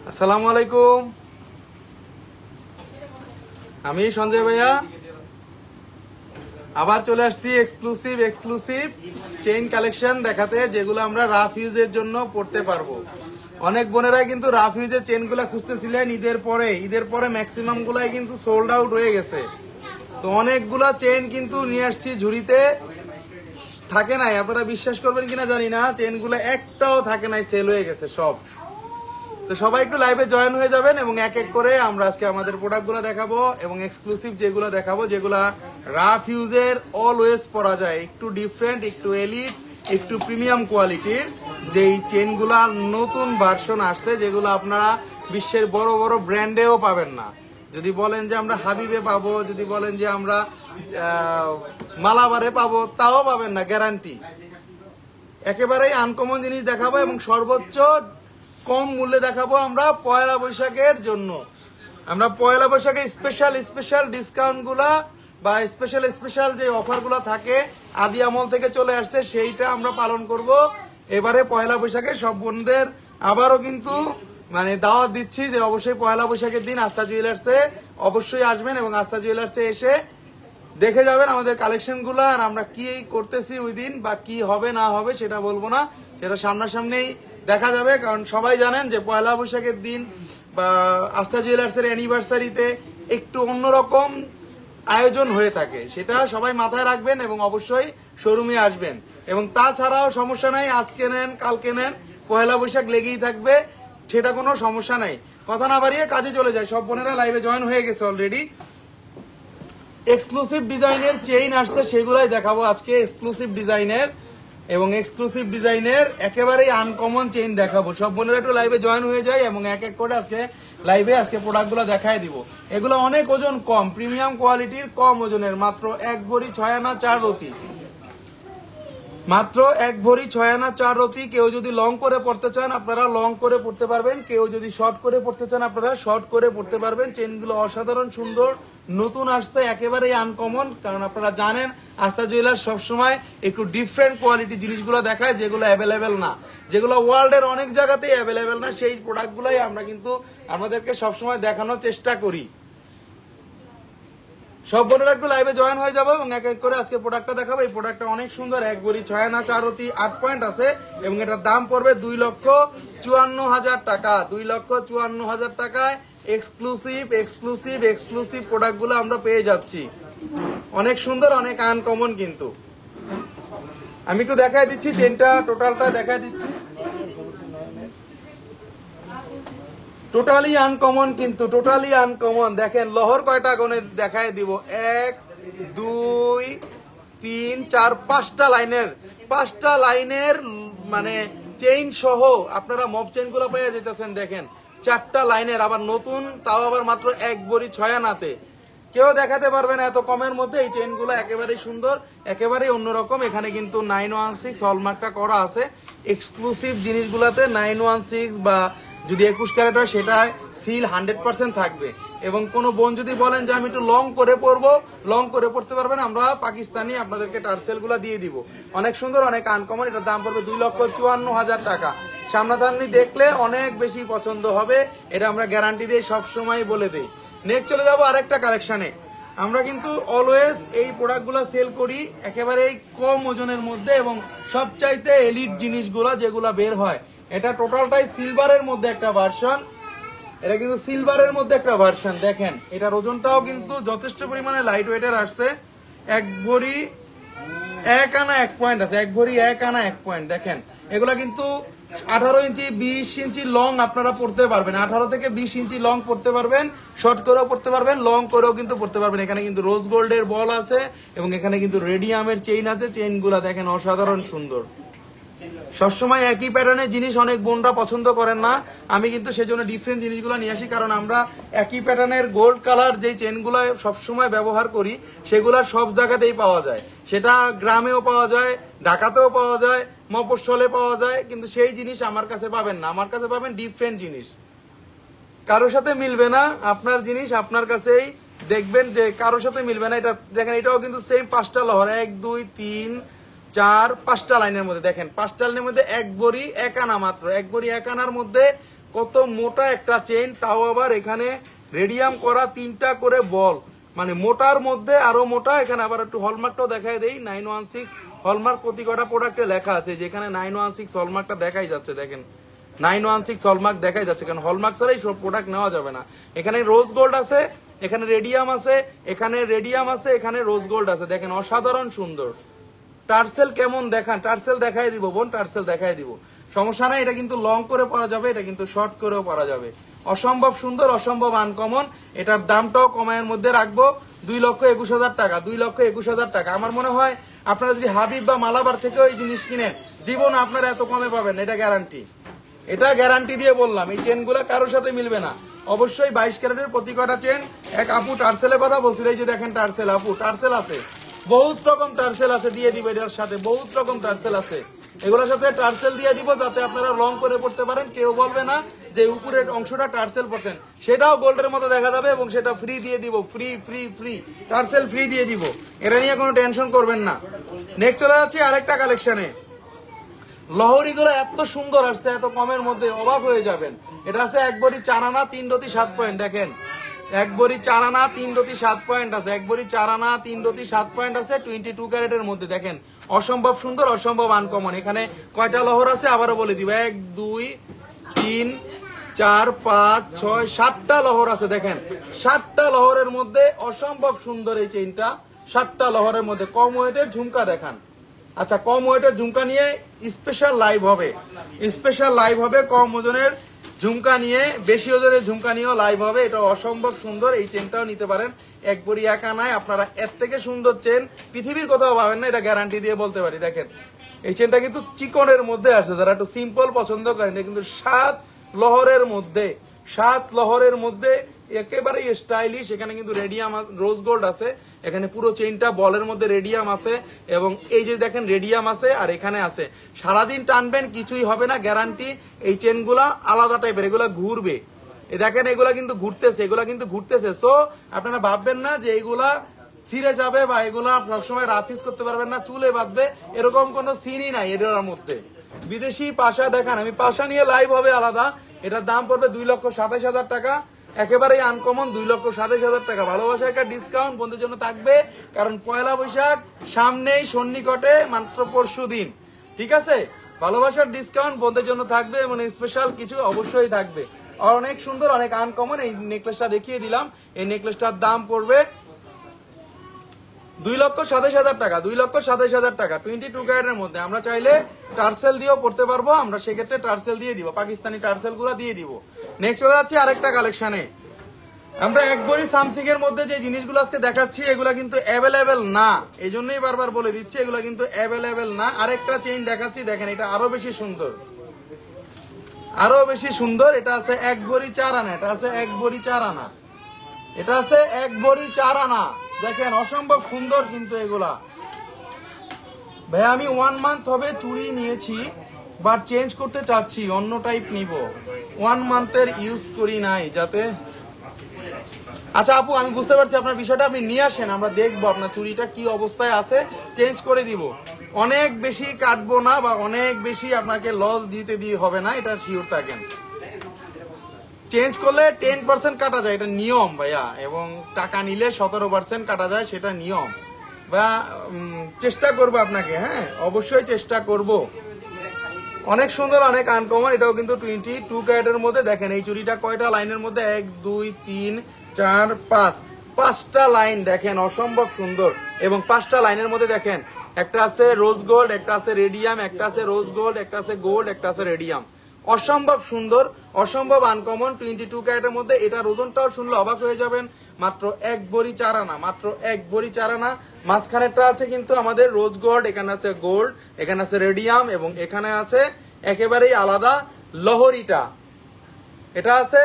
আসসালামু আলাইকুম, আমি সঞ্জয় ভাইয়া আবার চলে আসছি এক্সক্লুসিভ চেইন কালেকশন দেখাতে, যেগুলো আমরা রাফ ইউজের জন্য পড়তে পারবো। অনেক বোনেরাই কিন্তু রাফ ইউজের চেইন গুলা খুঁজতেছিলেন ঈদের পরে ম্যাক্সিমাম গুলাই কিন্তু সোল্ড আউট হয়ে গেছে। তো অনেকগুলা চেইন কিন্তু নিয়ে আসছি ঝুড়িতে, থাকে নাই। আপনারা বিশ্বাস করবেন কিনা জানি না, চেইন গুলা একটাও থাকে নাই, সেল হয়ে গেছে সব। তো সবাই একটু লাইভে জয়েন হয়ে যাবেন এবং এক এক করে আমরা আজকে আমাদের প্রোডাক্টগুলো দেখাবো এবং এক্সক্লুসিভ যেগুলো দেখাবো, যেগুলা রাফ ইউজের অলওয়েজ পরা যায়, একটু ডিফারেন্ট, একটু এলিট, একটু প্রিমিয়াম কোয়ালিটির যেই চেনগুলা নতুন ভার্সন আসছে, যেগুলো আপনারা বিশ্বের বড় বড় ব্র্যান্ডেও পাবেন না। যদি বলেন যে আমরা হাবিবে পাবো, যদি বলেন যে আমরা মালাবারে পাবো, তাও পাবেন না, গ্যারান্টি। একেবারেই আনকমন জিনিস দেখাবো এবং সর্বোচ্চ কম মূল্যে দেখাবো আমরা পয়লা বৈশাখের জন্য। আমরা পয়লা বৈশাখে স্পেশাল ডিসকাউন্ট গুলা বা স্পেশাল যে অফার গুলা থাকে আদি আমল থেকে চলে আসছে, সেইটা আমরা পালন করব এবারে পয়লা বৈশাখে। সব বোনদের আবারও কিন্তু দাওয়াত দিচ্ছি যে অবশ্যই পয়লা বৈশাখের দিন আস্থা জুয়েলার্সে অবশ্যই আসবেন এবং আস্থা জুয়েলার্সে এসে দেখে যাবেন আমাদের কালেকশন গুলা। আর আমরা কি করতেছি ওই দিন বা কি হবে না হবে সেটা বলবো না, সেটা সামনাসামনি দেখা যাবে। কারণ সবাই জানেন যে পয়লা বৈশাখের দিন বা আস্থা জুয়েলার্সের অ্যানিভার্সারিতে একটু অন্যরকম আয়োজন হয়ে থাকে, সেটা সবাই মাথায় রাখবেন এবং অবশ্যই শোরুমে আসবেন। এবং তাছাড়াও সমস্যা নাই, আজকে নেন কালকে নেন, পয়লা বৈশাখ লেগেই থাকবে, সেটা কোনো সমস্যা নাই। কথা না বাড়িয়ে কাজে চলে যায়। সব বোনেরা লাইভে জয়েন হয়ে গেছে অলরেডি। এক্সক্লুসিভ ডিজাইনের চেইন আসছে, সেগুলাই দেখাবো আজকে। এক্সক্লুসিভ ডিজাইনের একেবারেই আনকমন চেইন দেখাবো। সব বোনেরা একটু লাইভে জয়েন হয়ে যায় এবং এক এক করে আজকে প্রোডাক্টগুলো দেখায় দিব। এগুলো অনেক ওজন কম, প্রিমিয়াম কোয়ালিটির, কম ওজনের, মাত্র 1 ভরি 6 আনা 4 রতি। মাত্র 1 ভরি 6 আনা 4 রতি। কেউ যদি লং করে পড়তে চান আপনারা লং করে পড়তে পারবেন, কেউ যদি শর্ট করে পড়তে চান আপনারা শর্ট করে পড়তে পারবেন। চেনগুলো অসাধারণ সুন্দর, নতুন আসছে, একেবারেই আনকমন। কারণ আপনারা জানেন আস্থা জুয়েলার্স সবসময় একটু ডিফারেন্ট কোয়ালিটি জিনিসগুলো দেখায়, যেগুলো অ্যাভেলেবেল না, যেগুলো ওয়ার্ল্ডের অনেক জায়গাতেই অ্যাভেলেবেল না, সেই প্রোডাক্টগুলাই আমরা কিন্তু আমাদেরকে সবসময় দেখানোর চেষ্টা করি। সব বোনেরা একটু লাইভে জয়েন হয়ে যাবো এবং এক এক করে আজকে প্রোডাক্টটা দেখাবো। এই প্রোডাক্টটা অনেক সুন্দর, 1 ভরি 6 আনা 4 রতি 8 পয়েন্ট আছে এবং এটার দাম পড়বে 2,54,000 টাকা। 2,54,000 টাকায় এক্সক্লুসিভ প্রোডাক্টগুলো আমরা পেয়ে যাচ্ছি। অনেক সুন্দর, অনেক আনকমন। কিন্তু আমি একটু দেখাই দিচ্ছি চেনটা, টোটালটা দেখাই দিচ্ছি। টোটালি আনকমন, কিন্তু টোটালি আনকমন। দেখেন লহর কয়টা গনে দেখায় দিব, 1 2 3 4 5টা লাইনের চেইন সহ আপনারা মব চেইন গুলো পেয়ে যেতেছেন। দেখেন 4টা লাইনের, আবার নতুন, তাও আবার মাত্র 1 ভরি 6 আনাতে। কেউ দেখাতে পারবে না এত কমের মধ্যে। এই চেইন গুলো একেবারেই সুন্দর, একেবারেই অন্যরকম। এখানে কিন্তু 916 হলমার্কটা করা আছে। এক্সক্লুসিভ জিনিসগুলোতে 916 বা যদি 21 ক্যারেট হয় সেটায় সিল 100% থাকবে। এবং কোনো বোন যদি বলেন যে আমি একটু লং করে পরবো, লং করে পড়তে পারবেন, আমরা পাকিস্তানি আপনাদেরকে টার্সেল গুলা দিয়ে দিব। অনেক সুন্দর, অনেক আনকমন। এটার দাম পড়বে 2,54,000 টাকা। সামনাসামনি দেখলে অনেক বেশি পছন্দ হবে, এটা আমরা গ্যারান্টি দিয়ে সবসময় বলে দিই। নেক্সট চলে যাবো আরেকটা কালেকশনে। আমরা কিন্তু অলওয়েজ এই প্রোডাক্টগুলো সেল করি একেবারেই কম ওজনের মধ্যে এবং সবচাইতে এলিট জিনিসগুলা যেগুলা বের হয়। এটা টোটালটাই সিলভারের মধ্যে একটা ভার্সন। এটা কিন্তু সিলভারের মধ্যে একটা ভার্সন। দেখেন এটার ওজনটাও কিন্তু যথেষ্ট পরিমাণে লাইট ওয়েটের আসছে। 1 ভরি 1 আনা 1 পয়েন্ট আছে, 1 ভরি 1 আনা 1 পয়েন্ট। দেখেন এগুলা কিন্তু 18 ইঞ্চি 20 ইঞ্চি লং আপনারা পড়তে পারবেন, 18 থেকে 20 ইঞ্চি লং পড়তে পারবেন, শর্ট করেও পড়তে পারবেন, লং করেও কিন্তু পড়তে পারবেন। এখানে কিন্তু রোজ গোল্ডের বল আছে এবং এখানে কিন্তু রেডিয়ামের চেইন আছে। চেইনগুলা দেখেন অসাধারণ সুন্দর। সবসময় একই প্যাটার্নের জিনিস অনেক বোনরা পছন্দ করেন না, আমি কিন্তু সেজন্য ডিফারেন্ট জিনিসগুলো নিয়ে আসি। কারণ আমরা একই প্যাটার্নের গোল্ড কালার যেই চেনগুলো সবসময় ব্যবহার করি সেগুলা সব জায়গাতেই পাওয়া যায়। সেটা গ্রামেও পাওয়া যায়, ঢাকাতেও পাওয়া যায়, মফস্বলে পাওয়া যায়, কিন্তু সেই জিনিস আমার কাছে পাবেন না। আমার কাছে পাবেন ডিফারেন্ট জিনিস, কারোর সাথে মিলবে না। আপনার জিনিস আপনার কাছেই দেখবেন যে কারোর সাথে মিলবে না। এটা দেখেন, এটাও কিন্তু সেম 5টা লহর, 1 2 3 4 5টা লাইনের মধ্যে। দেখেন 5টা লাইনের মধ্যে 1 ভরি 1 আনা, মাত্র 1 ভরি 1 আনার মধ্যে কত মোটা একটা চেন, তাও আবার এখানে রেডিয়াম করা 3টা করে বল, মানে মোটার মধ্যে আরো মোটা। এখানে আবার একটু হলমার্কটাও দেখাই দেই, 916 হলমার্ক প্রতি কটা প্রোডাক্টে লেখা আছে, যেখানে 916 হলমার্কটা দেখাই যাচ্ছে, দেখেন 916 হলমার্ক দেখাই যাচ্ছে, কারণ হলমার্ক ছাড়াই সব প্রোডাক্ট নেওয়া যাবে না। এখানে রোজ গোল্ড আছে, এখানে রেডিয়াম আছে, এখানে রেডিয়াম আছে, এখানে রোজ গোল্ড আছে, দেখেন অসাধারণ সুন্দর। টার্সেল কেমন দেখান, টার্সেল দেখাই দিব বোন, টার্সেল দেখাই দিব, সমস্যা নাই। এটা কিন্তু লং করে পরা যাবে, এটা কিন্তু শর্ট করেও পরা যাবে। অসম্ভব সুন্দর, অসম্ভব আনকমন। এটার দামটাও কমায়ের মধ্যে রাখবো, 2,21,000 টাকা, 2,21,000 টাকা। আমার মনে হয় আপনারা যদি হাবিব বা মালাবার থেকেও এই জিনিস কিনেন, জীবন আপনারা এত কমে পাবেন, এটা গ্যারান্টি। এটা গ্যারান্টি দিয়ে বললাম, এই চেনগুলো কারোর সাথে মিলবে না। অবশ্যই 22 ক্যারেটের প্রতি কটা চেন। এক আপু টার্সেলের কথা বলছিল, এই যে দেখেন টার্সেল, আপু টার্সেল আছে, বহুত রকম টার্সেল আছে, দিয়ে দিব এটার সাথে, বহুত রকম টার্সেল আছে, এগুলোর সাথে টার্সেল দিয়ে দিব, যাতে আপনারা লং করে পড়তে পারেন, কেউ বলবে না যে উপরের অংশটা টার্সেল পড়ছেন। সেটাও গোল্ডের মতো দেখা যাবে এবং সেটা ফ্রি দিয়ে দিব, free free free tassel free দিয়ে দিব, এটা নিয়ে কোনো টেনশন করবেন না। নেক্সট চলে যাচ্ছে আরেকটা কালেকশনে। লহরিগুলো এত সুন্দর আসছে, এত কমের মধ্যে অবাক হয়ে যাবেন। এটা আছে 1 ভরি 4 আনা 3 রতি 7 পয়েন্ট, দেখেন 1 ভরি 4 আনা 3 রতি 7 পয়েন্ট আছে, 1 ভরি 4 আনা 3 রতি 7 পয়েন্ট আছে, 22 ক্যারেটের মধ্যে, দেখেন অসম্ভব সুন্দর, অসম্ভব আনকমন। এখানে কয়টা লহর আছে আবারও বলে দিব, 1 2 3 4 5 6 7টা লহর আছে, দেখেন 7টা লহরের মধ্যে অসম্ভব সুন্দর এই চেইনটা, 7টা লহরের মধ্যে। কম ওয়েটের ঝুমকা দেখান। আচ্ছা, কম ওয়েটের ঝুমকা নিয়ে স্পেশাল লাইভ হবে, স্পেশাল লাইভ হবে, কম ওজনের ঝুমকা নিয়ে, বেশি ওজনের ঝুমকা নিয়েও লাইভ হবে। এটা অসম্ভব সুন্দর, এই চেনটাও নিতে পারেন, 1 ভরি 1 আনায় আপনারা এর থেকে সুন্দর চেন পৃথিবীর কোথাও পাবেন না, এটা গ্যারান্টি দিয়ে বলতে পারি। দেখেন এই চেনটা কিন্তু চিকনের মধ্যে আসে, যারা একটু সিম্পল পছন্দ করেন, এটা কিন্তু 7 লহরের মধ্যে, 7 লহরের মধ্যে একেবারেই স্টাইলিশ। এখানে কিন্তু রেডিয়াম রোজ গোল্ড আছে, এখানে পুরো চেইনটা বলের মধ্যে রেডিয়াম আছে, এবং এই যে দেখেন রেডিয়াম আছে আর এখানে আছে। সারাদিন টানবেন কিছুই হবে না, গ্যারান্টি। এই চেনগুলা আলাদা টাইপের, এগুলা ঘুরবে, দেখেন এগুলা কিন্তু ঘুরতেছে, এগুলা কিন্তু ঘুরতেছে। সো আপনারা ভাববেন না যে এইগুলা ছিঁড়ে যাবে বা এগুলা সবসময় রাফিস করতে পারবেন না, চুলে বাঁধবে, এরকম কোনো সিনই নাই এটার মধ্যে। বিদেশি পাশা দেখান, আমি পাশা নিয়ে লাইভ হবে আলাদা। এটার দাম পড়বে 2,27,000 টাকা, একেবারেই আনকমন, 2,27,000 টাকা। ভালোবাসার একটা ডিসকাউন্ট বন্ধুদের জন্য থাকবে, কারণ পয়লা বৈশাখ সামনেই, সন্নিকটে, মাত্র পরশু দিন, ঠিক আছে? ভালোবাসার ডিসকাউন্ট বন্ধুদের জন্য থাকবে এবং স্পেশাল কিছু অবশ্যই থাকবে। অনেক সুন্দর, অনেক আনকমন। এই নেকলেসটা দেখিয়ে দিলাম, এই নেকলেসটার দাম পড়বে 2,27,000 টাকা, 2,27,000 টাকা, 22 ক্যারেটের মধ্যে। আমরা চাইলে টার্সেল দিয়েও পড়তে পারবো, আমরা সেক্ষেত্রে টার্সেল দিয়ে দিব, পাকিস্তানি টার্সেল গুলো দিয়ে দিব। নেক্সট চলে যাচ্ছে আরেকটা কালেকশনে। আমরা 1 ভরি সামথিং এর মধ্যে যে জিনিসগুলো আজকে দেখাচ্ছি, এগুলা কিন্তু অ্যাভেলেবেল না, এই জন্যই বারবার বলে দিচ্ছি, এগুলা কিন্তু অ্যাভেলেবেল না। আরেকটা চেইন দেখাচ্ছি, দেখেন এটা আরো বেশি সুন্দর, আরো বেশি সুন্দর। এটা আছে 1 ভরি 4 আনা, এটা আছে 1 ভরি 4 আনা, এটা আছে 1 ভরি 4 আনা, দেখেন অসম্ভব সুন্দর কিন্তু এগুলা। ভাই আমি 1 মান্থ হবে চুড়ি নিয়েছি, বাট চেঞ্জ করতে চাচ্ছি, অন্য টাইপ নিব, 1 মান্থের ইউজ করি নাই যাতে। আচ্ছা আপু, আমি বুঝতে পারছি আপনার বিষয়টা, আপনি নিয়ে আসেন, আমরা দেখবো আপনার চুড়িটা কি অবস্থায় আছে, চেঞ্জ করে দিব। অনেক বেশি কাটবো না বা অনেক বেশি আপনাকে লস দিতে দিয়ে হবে না, এটা শিওর থাকেন। চেঞ্জ করলে 10% কাটা যায়, এটা নিয়ম ভাইয়া, এবং টাকা নিলে 17% কাটা যায়, সেটা নিয়ম। বা চেষ্টা করবো আপনাকে, হ্যাঁ অবশ্যই চেষ্টা করব। অনেক সুন্দর, অনেক আনকমন। এটাও কিন্তু 22 ক্যারেটের মধ্যে। দেখেন এই চুড়িটা কয়টা লাইনের মধ্যে, 1 2 3 4 5, 5টা লাইন, দেখেন অসম্ভব সুন্দর। এবং 5টা লাইনের মধ্যে দেখেন একটা আছে রোজ গোল্ড, একটা আছে রেডিয়াম, একটা আছে রোজ গোল্ড, একটা আছে গোল্ড, একটা আছে রেডিয়াম। অসম্ভব সুন্দর, অসম্ভব আনকমন, 22 ক্যারেটের মধ্যে। এটার ওজনটাও শুনলে অবাক হয়ে যাবেন, মাত্র 1 ভরি 4 আনা, মাত্র 1 ভরি 4 আনা। মাঝখানেরটা আছে কিন্তু আমাদের রোজ গোল্ড, এখানে আছে গোল্ড, এখানে আছে রেডিয়াম, এবং এখানে আছে একেবারেই আলাদা লহরিটা। এটা আছে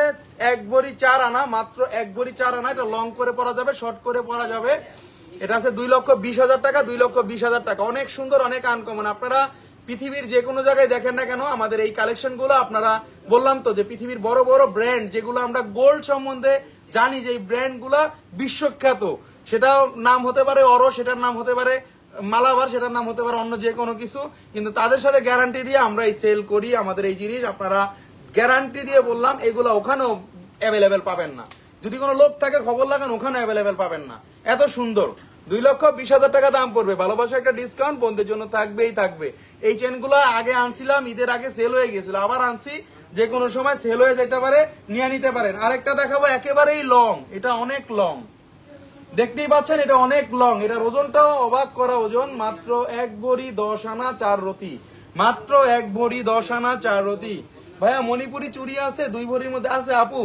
1 ভরি 4 আনা, মাত্র 1 ভরি 4 আনা। এটা লং করে পরা যাবে, শর্ট করে পরা যাবে। এটা আছে 2,20,000 টাকা, 2,20,000 টাকা। অনেক সুন্দর, অনেক আনকমন। আপনারা পৃথিবীর যে কোনো জায়গায় দেখেন না কেন, আমাদের এই কালেকশন গুলো আপনারা, বললাম তো যে পৃথিবীর বড় বড় ব্র্যান্ড যেগুলো আমরা গোল্ড সম্বন্ধে জানি, যে এই ব্র্যান্ড গুলা বিশ্বখ্যাত, সেটাও নাম হতে পারে অরো, সেটার নাম হতে পারে মালাবার, সেটার নাম হতে পারে অন্য যে কোনো কিছু, কিন্তু তাদের সাথে গ্যারান্টি দিয়ে আমরা এই সেল করি আমাদের এই জিনিস। আপনারা গ্যারান্টি দিয়ে বললাম, এগুলো ওখানেও অ্যাভেলেবেল পাবেন না। যদি কোনো লোক থাকে খবর লাগান, ওখানে অ্যাভেলেবেল পাবেন না। এত সুন্দর 2,20,000 টাকা দাম পড়বে। ভালোবাসা একটা ডিসকাউন্ট বন্ধুদের জন্য থাকবেই থাকবে। এই চেনগুলো আগে আনছিলাম, ঈদের আগে সেল হয়ে গেছিল, আবার আনছি, যে কোনো সময় সেল হয়ে যেতে পারে, নিয়ে নিতে পারেন। আরেকটা দেখাবো একেবারেই লং, এটা অনেক লং, দেখতেই পাচ্ছেন এটা অনেক লং। এটার ওজনটাও অবাক করা ওজন, মাত্র 1 ভরি 10 আনা 4 রতি, মাত্র 1 ভরি 10 আনা 4 রতি। ভাইয়া মণিপুরি চুড়ি আছে 2 ভরির মধ্যে আছে আপু?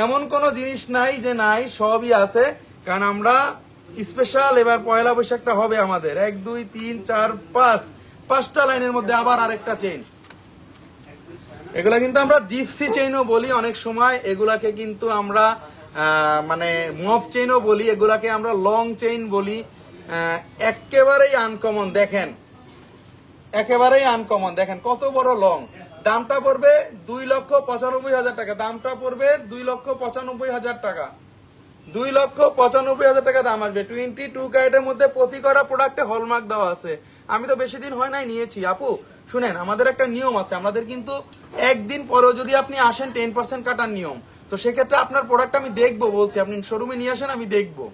এমন কোনো জিনিস নাই যে নাই, সবই আছে। কারণ আমরা স্পেশাল এবার পয়লা বৈশাখটা হবে আমাদের 1 2 3 4 5 5টা লাইনের মধ্যে আবার আরেকটা চেইন। এগুলা কিন্তু আমরা জিপসি চেইনও বলি অনেক সময়, এগুলাকে কিন্তু আমরা মানে মপ চেইনও বলি, এগুলাকে আমরা লং চেইন বলি। একেবারেই আনকমন, দেখেন একেবারেই আনকমন, দেখেন কত বড় লং। দামটা পড়বে 2,95,000 টাকা, দামটা পড়বে 2,95,000 টাকা, 2,95,000 টাকা দাম আসবে। 22 ক্যারেটের মধ্যে প্রতি করা প্রোডাক্টে হলমার্ক দেওয়া আছে। আমি তো বেশি দিন হয় নাই নিয়েছি আপু। শুনেন, আমাদের একটা নিয়ম আছে, আমাদের কিন্তু একদিন পরেও যদি আপনি আসেন 10% কাটার নিয়ম। তো সেক্ষেত্রে আপনার প্রোডাক্ট আমি দেখবো, বলছি আপনি শোরুমে নিয়ে আসেন, আমি দেখবো।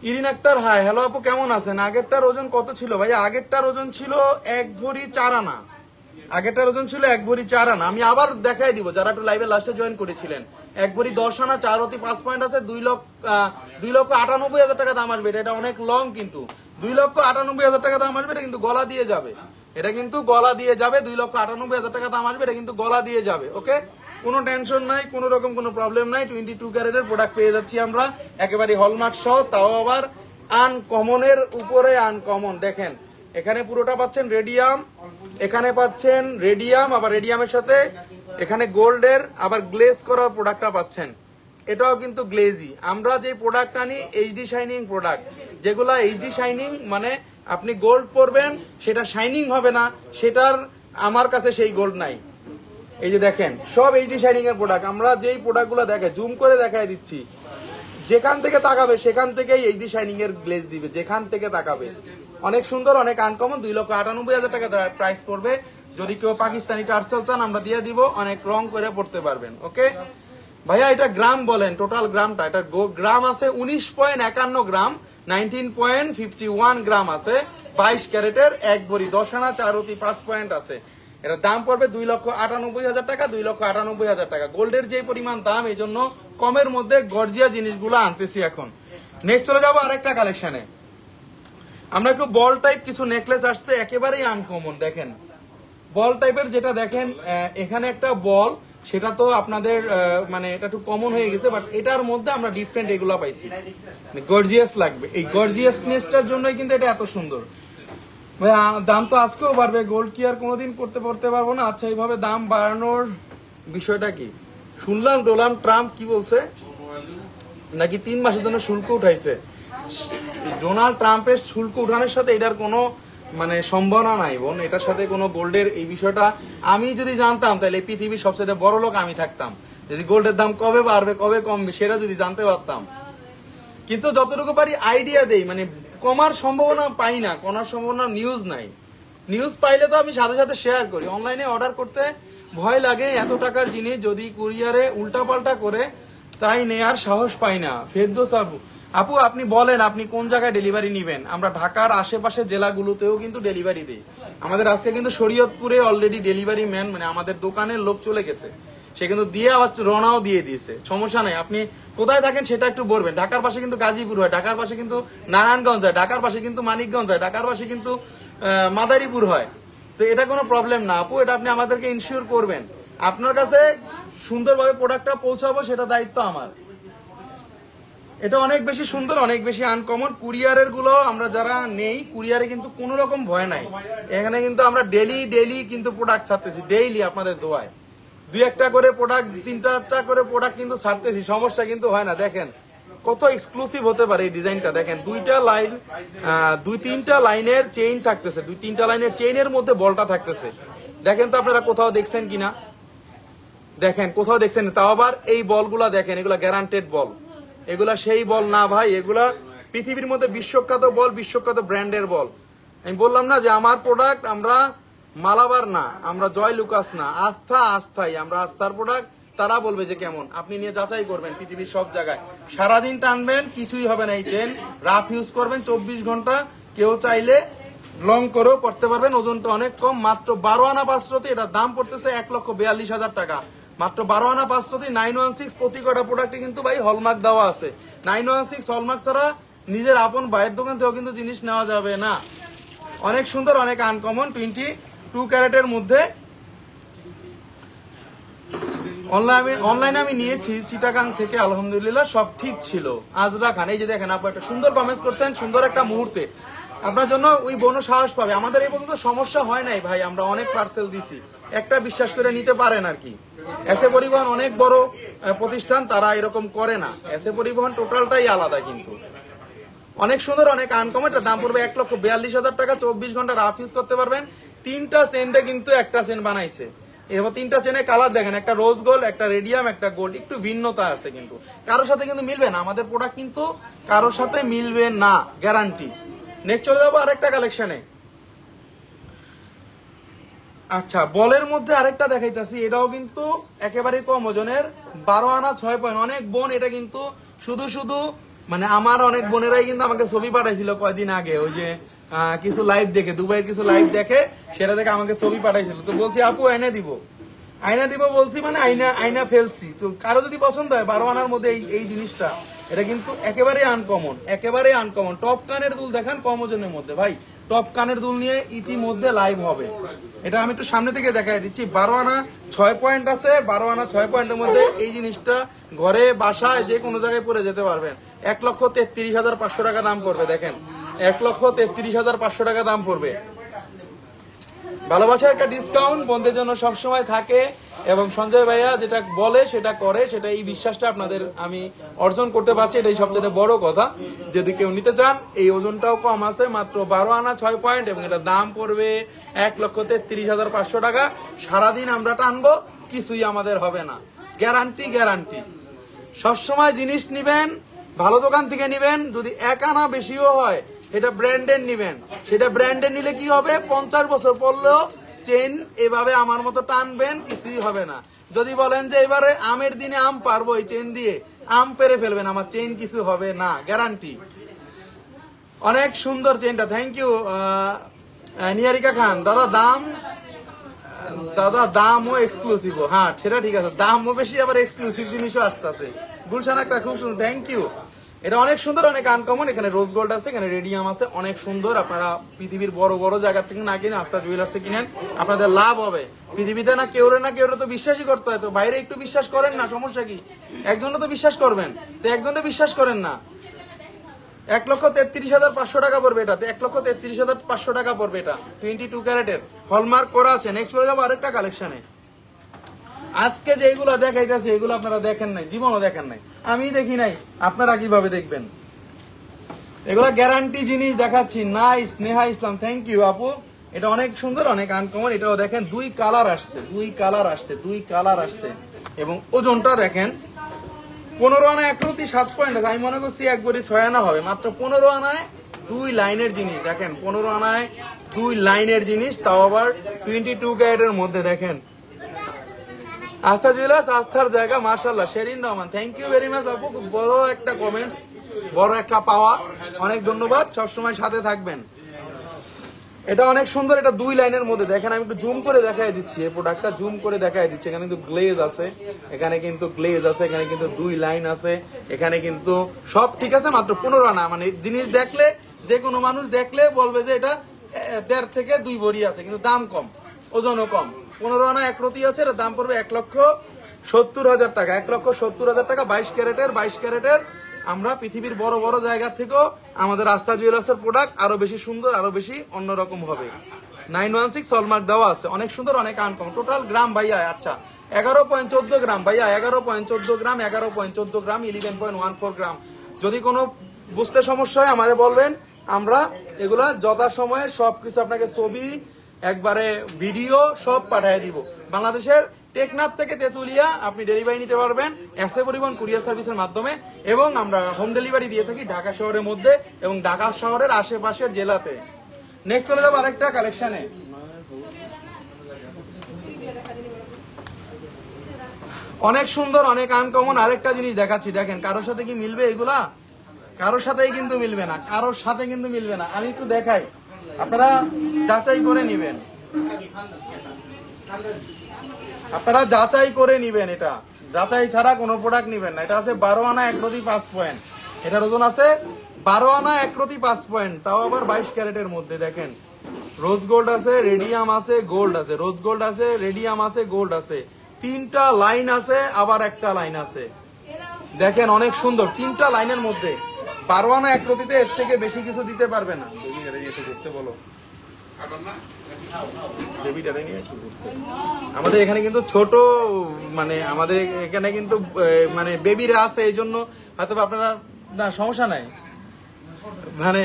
ইরিন আক্তার হাই, হ্যালো আপু কেমন আছেন? আগেরটার ওজন কত ছিল ভাই? আগেরটার ওজন ছিল 1 ভরি 4 আনা, আগেরটার ওজন ছিল 1 ভরি 4 আনা। আমি আবার দেখাই দিব যারা একটু লাইভে লাস্টে জয়েন করেছিলেন। 1 ভরি 10 আনা 4 রতি 5 পয়েন্ট আছে, 2,98,000 টাকা দাম আসবে। এটা অনেক লং, কিন্তু 2,98,000 টাকা দাম আসবে। এটা কিন্তু গলা দিয়ে যাবে, এটা কিন্তু গলা দিয়ে যাবে। 2,98,000 টাকা দাম আসবে, এটা কিন্তু গলা দিয়ে যাবে। ওকে, কোনো টেনশন নাই, কোনো রকম কোনো প্রবলেম নাই। 22 ক্যারেটের প্রোডাক্ট পেয়ে যাচ্ছি আমরা একেবারে হলমার্ক সহ, তাও আবার আনকমনের উপরে আনকমন। দেখেন এখানে পুরোটা পাচ্ছেন রেডিয়াম, এখানে পাচ্ছেন রেডিয়াম, আবার রেডিয়ামের সাথে এখানে গোল্ডের আবার গ্লেজ করা প্রোডাক্টটা পাচ্ছেন। এটাও কিন্তু গ্লেজি। আমরা যে প্রোডাক্ট আনি এইচডি শাইনিং প্রোডাক্ট, যেগুলা এইচডি শাইনিং মানে আপনি গোল্ড পরবেন সেটা শাইনিং হবে না, সেটার আমার কাছে সেই গোল্ড নাই। এই যে দেখেন সব এইচডি শাইনিং এর প্রোডাক্ট। আমরা যেই প্রোডাক্টগুলো দেখাই, জুম করে দেখাই দিচ্ছি, যেখান থেকে তাকাবে সেখান থেকেই এইচডি শাইনিং এর গ্লেজ দিবে, যেখান থেকে তাকাবে। অনেক সুন্দর, অনেক আনকমন। 2,98,000 টাকা প্রাইস পড়বে। যদি কেউ পাকিস্তানি টার্সেল চান আমরা দিয়ে দিব, অনেক রং করে পড়তে পারবেন। ওকে ভাইয়া, এটা গ্রাম বলেন, টোটাল গ্রামটা, এটা গ্রাম আছে 19.51 গ্রাম, 19.51 গ্রাম আছে। 22 ক্যারেটের 1 ভরি 10 আনা 4 রতি 5 পয়েন্ট আছে। এটার দাম পড়বে 2,98,000 টাকা, 2,98,000 টাকা। গোল্ডের যে পরিমাণ দাম, এই জন্য কমের মধ্যে গর্জিয়া জিনিসগুলো আনতেছি এখন। নেক্সট চলে যাবো আরেকটা কালেকশনে। আমরা একটু বল টাইপ কিছু নেকলেস আসছে, একেবারেই আনকমন। দেখেন বল টাইপের যেটা দেখেন, এখানে একটা বল, সেটা তো আপনাদের মানে এটা একটু কমন হয়ে গেছে, বাট এটার মধ্যে আমরা ডিফারেন্ট এগুলো পাইছি, গর্জিয়াস লাগবে। এই গর্জিয়াসনেসটার জন্যই কিন্তু এটা এত সুন্দর। দাম তো আজকেও বাড়বে, গোল্ড কি আর কোনোদিন করতে পারবো না? আচ্ছা, এইভাবে দাম বাড়ানোর বিষয়টা কি? শুনলাম ডোনাল্ড ট্রাম্প কি বলছে, নাকি 3 মাসের জন্য শুল্ক উঠাইছে। ডোনাল্ড ট্রাম্পের শুল্ক উঠানোর সাথে এটার কোনো মানে সম্ভাবনা নাই বোন, এটার সাথে কোনো গোল্ডের এই বিষয়টা আমি যদি জানতাম তাহলে পৃথিবীর সবচেয়ে বড় লোক আমি থাকতাম। যদি গোল্ডের দাম কবে বাড়বে কবে কমবে সেটা যদি জানতে পারতাম। কিন্তু যতটুকু পারি আইডিয়া দেই, মানে কমার সম্ভাবনা পাই না, কমার সম্ভাবনা নিউজ নাই। নিউজ পাইলে তো আমি সাথে সাথে শেয়ার করি। অনলাইনে অর্ডার করতে ভয় লাগে, এত টাকার জিনিস যদি কুরিয়ারে উল্টাপাল্টা করে তাই নেয়ার সাহস পাই না। ফেরদৌস আপু আপনি বলেন আপনি কোন জায়গায় ডেলিভারি নিবেন? আমরা ঢাকার আশেপাশে জেলাগুলোতেও কিন্তু ডেলিভারি দিই। আমাদের আজকে কিন্তু শরীয়তপুরে অলরেডি ডেলিভারি ম্যান, মানে আমাদের দোকানের লোক চলে গেছে, সে কিন্তু দিয়ে আবার রওনাও দিয়ে দিয়েছে। সমস্যা নাই, আপনি কোথায় থাকেন সেটা একটু বলবেন। ঢাকার পাশে কিন্তু গাজীপুর হয়, ঢাকার পাশে কিন্তু নারায়ণগঞ্জ হয়, ঢাকার পাশে কিন্তু মানিকগঞ্জ হয়, ঢাকার পাশে কিন্তু মাদারীপুর হয়। তো এটা কোনো প্রবলেম না আপু, এটা আপনি আমাদেরকে ইনশিওর করবেন। আপনার কাছে সুন্দরভাবে প্রোডাক্টটা পৌঁছাবো সেটা দায়িত্ব আমার। এটা অনেক বেশি সুন্দর, অনেক বেশি আনকমন। কুরিয়ারের গুলো আমরা যারা নেই, কুরিয়ারে কিন্তু কোনো রকম ভয় নাই। এখানে কিন্তু আমরা ডেইলি কিন্তু প্রোডাক্ট ছাড়তেছি, ডেইলি আপনাদের দোয়ায় 2-1টা করে প্রোডাক্ট, 3-4টা করে প্রোডাক্ট কিন্তু ছাড়তেছি, সমস্যা কিন্তু হয় না। দেখেন কত এক্সক্লুসিভ হতে পারে এই ডিজাইনটা। দেখেন 2-3টা লাইনের চেইন থাকতেছে, 2-3টা লাইনের চেইনের মধ্যে বলটা থাকতেছে। দেখেন তো আপনারা কোথাও দেখছেন কিনা, দেখেন কোথাও দেখছেন? তাও আবার এই বলগুলা দেখেন, এগুলা গ্যারান্টেড বল, এগুলা সেই বল না ভাই, এগুলা পৃথিবীর মধ্যে বিশ্বখ্যাত বল, বিশ্বখ্যাত ব্র্যান্ডের বল। আমি বললাম না যে আমার প্রোডাক্ট আমরা মালাবার না, আমরা জয় লুকাস না, আস্থা আস্থাই, আমরা আস্থার প্রোডাক্ট। তারা বলবে যে কেমন, আপনি নিয়ে যাচাই করবেন পৃথিবীর সব জায়গায়, সারাদিন টানবেন কিছুই হবে না। এই চেন রাফ ইউজ করবেন 24 ঘন্টা, কেউ চাইলে লং করেও পড়তে পারবেন। ওজনটা অনেক কম, মাত্র 12 আনা 500। এটার দাম পড়তেছে 1,42,000 টাকা, মাত্র 12 আনা 500। 916 প্রতি কটা প্রোডাক্টে কিন্তু ভাই হলমার্ক দেওয়া আছে। 916 হলমার্ক ছাড়া নিজের আপন ভাইয়ের দোকান থেকেও কিন্তু জিনিস নেওয়া যাবে না। অনেক সুন্দর, অনেক আনকমন, 22 ক্যারেটের মধ্যে। অনলাইনে আমি নিয়েছি চিটাগাং থেকে, আলহামদুলিল্লাহ সব ঠিক ছিল। আজরা খান, এই যে দেখেন আপু একটা সুন্দর কমেন্টস করছেন, সুন্দর একটা মুহূর্তে আপনার জন্য ওই বোনও সাহস পাবে। আমাদের এই পর্যন্ত সমস্যা হয় নাই ভাই, আমরা অনেক পার্সেল দিছি, একটা বিশ্বাস করে নিতে পারেন আর কি। এসএ পরিবহন অনেক বড় প্রতিষ্ঠান, তারা এরকম করে না। এসএ পরিবহন টোটালটাই আলাদা কিন্তু। অনেক সুন্দর, অনেক আনকমন। এটার দাম পড়বে 1,42,000 টাকা। 24 ঘন্টা রাফ ইউজ করতে পারবেন। 3টা চেনটা কিন্তু একটা চেন বানাইছে। এবার 3টা চেনে কালার দেখেন, একটা রোজ গোল্ড, একটা রেডিয়াম, একটা গোল্ড, একটু ভিন্নতা আছে কিন্তু কারোর সাথে কিন্তু মিলবে না। আমাদের প্রোডাক্ট কিন্তু কারোর সাথে মিলবে না, গ্যারান্টি। নেক্সট চলে যাবো আরেকটা কালেকশনে। আচ্ছা, বলের মধ্যে আরেকটা দেখাইতেছি, এটাও কিন্তু একেবারে কম ওজনের, 12 আনা 6 পয়েন্ট। অনেক বোন এটা কিন্তু শুধু মানে আমার অনেক বোনেরাই কিন্তু আমাকে ছবি পাঠাইছিল কয়দিন আগে, ওই যে কিছু লাইভ দেখে, দুবাইয়ের কিছু লাইভ দেখে, সেটা দেখে আমাকে ছবি পাঠাইছিল। তো বলছি আপু আয়না দিব বলছি, মানে আয়না ফেলছি। তো কারো যদি পছন্দ হয় 12 আনার মধ্যে এই জিনিসটা, এটা কিন্তু একেবারে আনকমন। টপ কানের দুল দেখান কম ওজনের মধ্যে, ভাই টপ কানের দুল নিয়ে ইতিমধ্যে লাইভ হবে। এটা আমি একটু সামনে থেকে দেখাই দিচ্ছি। 12 আনা 6 পয়েন্ট আছে, 12 আনা 6 পয়েন্টের মধ্যে এই জিনিসটা ঘরে বাসায় যে কোনো জায়গায় পরে যেতে পারবেন। 1,33,500 টাকা দাম পড়বে। দেখেন 1,33,500 টাকা দাম পড়বে। ভালোবাসার একটা ডিসকাউন্ট বন্ধের জন্য সবসময় থাকে, এবং সঞ্জয় ভাইয়া যেটা বলে সেটা করে, সেটা এই বিশ্বাসটা আপনাদের আমি অর্জন করতে পারছি, এটাই সবচেয়ে বড় কথা। যদি কেউ নিতে চান, এই ওজনটাও কম আছে, মাত্র 12 আনা 6 পয়েন্ট, এবং এটা দাম পড়বে 1,33,500 টাকা। সারাদিন আমরা টানবো, কিছুই আমাদের হবে না, গ্যারান্টি। সবসময় জিনিস নিবেন ভালো দোকান থেকে নিবেন। যদি 1 আনা বেশিও হয়, এটা ব্র্যান্ডের নিবেন। সেটা ব্র্যান্ডের নিলে কি হবে, 50 বছর পরলেও চেন এভাবে আমার মতো টানবেন, কিছুই হবে না। যদি বলেন যে এবারে আমের দিনে আম পারবো এই চেন দিয়ে, আম পেরে ফেলবেন, আমার চেন কিছু হবে না, গ্যারান্টি। অনেক সুন্দর চেনটা, থ্যাংক ইউ নিহারিকা খান। দাদা দামও এক্সক্লুসিভ, হ্যাঁ সেটা ঠিক আছে, দামও বেশি, আবার এক্সক্লুসিভ জিনিসও আসতেছে। গুলশান একটা খুব সুন্দর, থ্যাংক ইউ। এটা অনেক সুন্দর, অনেক আনকমন। এখানে রোজ গোল্ড আছে, এখানে রেডিয়াম আছে, অনেক সুন্দর। আপনারা পৃথিবীর বড় জায়গা থেকে না কিনে আস্থা জুয়েলার্সে কিনেন, আপনাদের লাভ হবে। পৃথিবীতে না কেউ তো বিশ্বাসই করতে হয়, তো বাইরে একটু বিশ্বাস করেন না, সমস্যা কি? একজনে তো বিশ্বাস করবেন, তো একজনে বিশ্বাস করেন না। 1,33,500 টাকা পড়বে এটাতে, 1,33,500 টাকা পড়বে এটা। 22 ক্যারেটের হলমার্ক করা আছে। নেক্সট চলে যাবো আরেকটা কালেকশনে। আজকে যেগুলো দেখাইতেছে এগুলো আপনারা দেখেন নাই, জীবনও দেখেন নাই, আমি দেখি নাই, আপনারা কিভাবে দেখবেন? এগুলা গ্যারান্টি জিনিস দেখাচ্ছি। Nice, Neha Islam, thank you আপু। এটা অনেক সুন্দর, অনেক আনকমন। এটাও দেখেন 2 কালার আসছে, এবং ওজনটা দেখেন 15 আনা 1,7 পয়েন্ট আছে। আমি মনে করছি একবারই 6 আনা হবে, মাত্র 15 আনায় 2 লাইনের জিনিস। দেখেন 15 আনায় 2 লাইনের জিনিস, তাও আবার 22 ক্যারেটের মধ্যে। দেখেন আস্থা জুয়েলার্স, আস্থার জায়গা, মাশাআল্লাহ। Sherin Rahman, thank you very much আপু, খুব বড় একটা কমেন্টস, বড় একটা পাওয়া, অনেক ধন্যবাদ, সবসময় সাথে থাকবেন। এটা অনেক সুন্দর, এটা 2 লাইনের মধ্যে। দেখেন আমি একটু জুম করে দেখাই দিচ্ছি, এই প্রোডাক্টটা জুম করে দেখাই দিচ্ছি। এখানে কিন্তু গ্লেজ আছে, এখানে কিন্তু 2 লাইন আছে, এখানে কিন্তু সব ঠিক আছে। মাত্র 15 আনা, মানে জিনিস দেখলে যে কোনো মানুষ দেখলে বলবে যে এটা 1.5 থেকে 2 ভরি আছে, কিন্তু দাম কম, ওজনও কম। 15 আনা 1 রতি আছে, এর দাম পড়বে 1,70,000 টাকা। 1,70,000 টাকা 22 ক্যারেটের। আমরা পৃথিবীর বড় জায়গা থেকেও আমাদের আস্থা জুয়েলার্সের প্রোডাক্ট আরো বেশি সুন্দর, আরো বেশি অন্যরকম হবে। 916 হলমার্ক দেওয়া আছে, অনেক সুন্দর, অনেক আনকমন। টোটাল গ্রাম ভাইয়া, আচ্ছা 11.14 গ্রাম ভাইয়া, 11.14 গ্রাম, 11.14 গ্রাম, 11.14 গ্রাম। যদি কোনো বুঝতে সমস্যা হয় আমাদের বলবেন, আমরা এগুলা যথাসময়ে সবকিছু আপনাকে ছবি, একবারে ভিডিও সব পাঠিয়ে দিব। বাংলাদেশের টেকনাফ থেকে তেতুলিয়া আপনি ডেলিভারি নিতে পারবেন এসএ পরিবহন কুরিয়ার সার্ভিসের মাধ্যমে, এবং আমরা হোম ডেলিভারি দিয়ে থাকি ঢাকা শহরের মধ্যে এবং ঢাকা শহরের আশেপাশের জেলাতে। নেক্সট চলে যাবো আরেকটা কালেকশনে। অনেক সুন্দর, অনেক আনকমন। আরেকটা জিনিস দেখাচ্ছি, দেখেন কারোর সাথে কি মিলবে এগুলা? কারোর সাথেই কিন্তু মিলবে না, কারোর সাথে কিন্তু মিলবে না। আমি একটু দেখাই, আপনারা যাচাই করে নিবেন, আপনারা যাচাই করে নিবেন। এটা যাচাই ছাড়া কোনো প্রোডাক্ট নিবেন না। এটা আছে 12 আনা 1 প্রতি 5 পয়েন্ট। এটার ওজন আছে 12 আনা 1 প্রতি 5 পয়েন্ট, তাও আবার 22 ক্যারেটের মধ্যে। দেখেন রোজ গোল্ড আছে, রেডিয়াম আছে, গোল্ড আছে, রোজ গোল্ড আছে, রেডিয়াম আছে, গোল্ড আছে, 3টা লাইন আছে, আবার একটা লাইন আছে। দেখেন অনেক সুন্দর, 3টা লাইনের মধ্যে 12 আনা 1 প্রতিতে এর থেকে বেশি কিছু দিতে পারবে না। ঘুরতে বলো, আমাদের এখানে কিন্তু ছোট, মানে আমাদের এখানে কিন্তু মানে বেবিরা আছে, এই জন্য হয়তো আপনারা, না সমস্যা নাই, মানে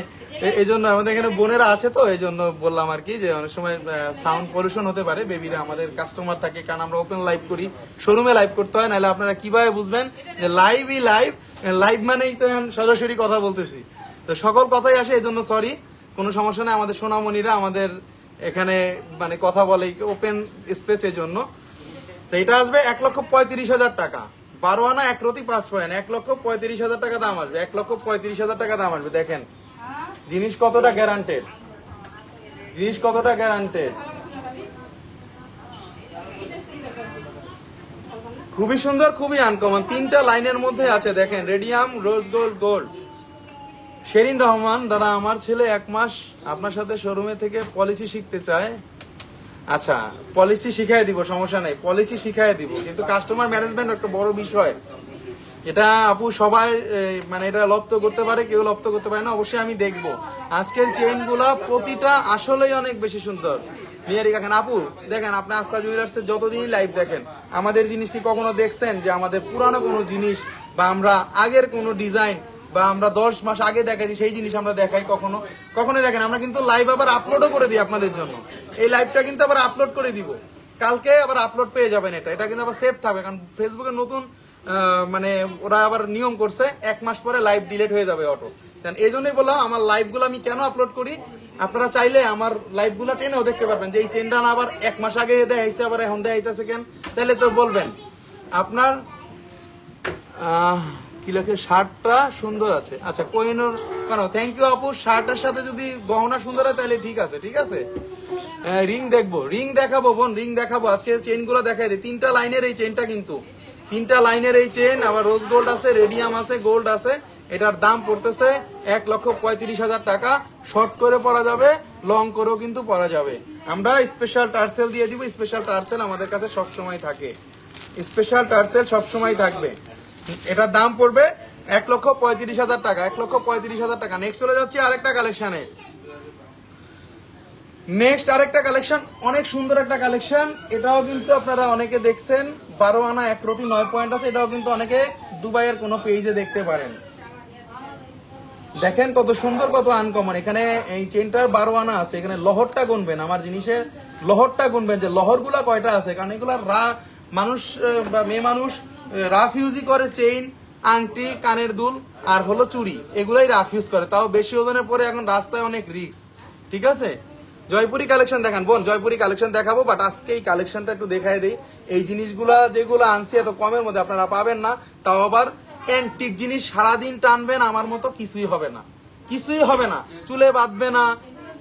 এই জন্য আমাদের এখানে বোনেরা আছে, তো এই জন্য বললাম আর কি, যে অনেক সময় সাউন্ড পলিউশন হতে পারে। বেবিরা আমাদের কাস্টমার থাকে, কারণ আমরা ওপেন লাইভ করি, শোরুমে লাইভ করতে হয়, নাহলে আপনারা কিভাবে বুঝবেন যে লাইভই লাইভ, লাইভ মানেই তো সরাসরি কথা বলতেছি, তো সকল কথাই আসে, এই জন্য সরি, কোনো সমস্যা নেই। আমাদের সোনামণিরা আমাদের এখানে মানে কথা বলে ওপেন স্পেস, এর জন্য। তো এটা আসবে 1,35,000 টাকা, 12 আনা 1 প্রতি 5 পয়েন্ট, 1,35,000 টাকা দাম আসবে, 1,35,000 টাকা দাম আসবে। দেখেন জিনিস কতটা গ্যারান্টেড, জিনিস কতটা গ্যারান্টেড, খুবই সুন্দর, খুবই আনকমন, 3টা লাইনের মধ্যে আছে। দেখেন radium, rose gold, gold. Sherin Rahman দাদা, আমার ছেলে 1 মাস আপনার সাথে শোরুমে থেকে পলিসি শিখতে চায়। আচ্ছা, পলিসি শিখাই দিব, সমস্যা নাই, পলিসি শিখাই দিব, কিন্তু কাস্টমার ম্যানেজমেন্ট একটা বড় বিষয়। এটা আপু সবাই মানে এটা লপ্ত করতে পারে, কেউ লপ্ত করতে পারে না, অবশ্যই আমি দেখবো। আজকের চেইন গুলা প্রতিটা আসলেই অনেক বেশি সুন্দর। নিয়ে দেখেন আপু, দেখেন আপনি আস্থা জুয়েলার্সের যতদিনই লাইভ দেখেন, আমাদের জিনিস কি কখনো দেখছেন যে আমাদের পুরানো কোনো জিনিস বা আমরা আগের কোনো ডিজাইন বা আমরা 10 মাস আগে দেখাইছি সেই জিনিস আমরা দেখাই কখনো? কখনো দেখেন, আমরা কিন্তু লাইভ আবার আপলোডও করে দিই আপনাদের জন্য। এই লাইভটা কিন্তু আবার আপলোড করে দিব, কালকে আবার আপলোড পেয়ে যাবেন। এটা কিন্তু আবার সেভ থাকবে, কারণ ফেসবুকের নতুন মানে ওরা আবার নিয়ম করছে 1 মাস পরে লাইভ ডিলিট হয়ে যাবে অটো। এই জন্যই বললাম আমার লাইভগুলো আমি কেন আপলোড করি, আপনারা চাইলে আমার লাইভগুলো টেনেও দেখতে পারবেন, যে এই চেনটা আবার 1 মাস আগে দেখাইছে আবার এখন দেখাইতেছে কেন, তাহলে তো বলবেন। আপনার কি লেখে, শার্টটা সুন্দর আছে। আচ্ছা কোহিনুর কেন, থ্যাংক ইউ আপু। শার্টের সাথে যদি গহনা সুন্দর হয় তাহলে ঠিক আছে, ঠিক আছে। রিং দেখবো, রিং দেখাবো বোন, রিং দেখাবো। আজকে চেন গুলো দেখাই দিই, 3টা লাইনের এই চেনটা, কিন্তু 3টা লাইনের এই চেন, আবার রোজ গোল্ড আছে, রেডিয়াম আছে, গোল্ড আছে। এটার দাম পড়তেছে 1,35,000 টাকা। শর্ট করে পরা যাবে, লং করেও কিন্তু পরা যাবে। আমরা স্পেশাল টার্সেল দিয়ে দিব, স্পেশাল টার্সেল আমাদের কাছে সবসময় থাকে, স্পেশাল টার্সেল সবসময় থাকবে। এটার দাম পড়বে 1,35,000 টাকা, 1,35,000 টাকা। নেক্সট চলে যাচ্ছি আরেকটা কালেকশনে। নেক্সট আরেকটা কালেকশন, অনেক সুন্দর একটা কালেকশন। এটাও কিন্তু আপনারা অনেকে দেখছেন, 12 আনা 1 প্রতি 9 পয়েন্ট আছে। এটাও কিন্তু অনেকে দুবাইয়ের কোনো পেজে দেখতে পারেন। দেখেন কত সুন্দর, কত আনকমন। এখানে এই চেনটার 12 আনা আছে, এখানে লহরটা গুনবেন, আমার জিনিসের লহরটা গুনবেন, যে লহরগুলা কয়টা আছে, কারণ এগুলা মানুষ বা মেয়ে মানুষ রাফ ইউজই করে, চেইন, আংটি, কানের দুল আর হলো চুড়ি, এগুলাই রাফ ইউজ করে, তাও বেশি ওজনের পরে এখন রাস্তায় অনেক রিস্ক, ঠিক আছে। জয়পুরি কালেকশন দেখান বোন, জয়পুরি কালেকশন দেখাবো, বাট আজকে এই কালেকশনটা একটু দেখাই দেই। এই জিনিসগুলা যেগুলো আনছি এত কমের মধ্যে আপনারা পাবেন না, তাও আবার অ্যান্টিক জিনিস। সারাদিন টানবেন আমার মতো কিছুই হবে না, কিছুই হবে না, চুলে বাঁধবে না,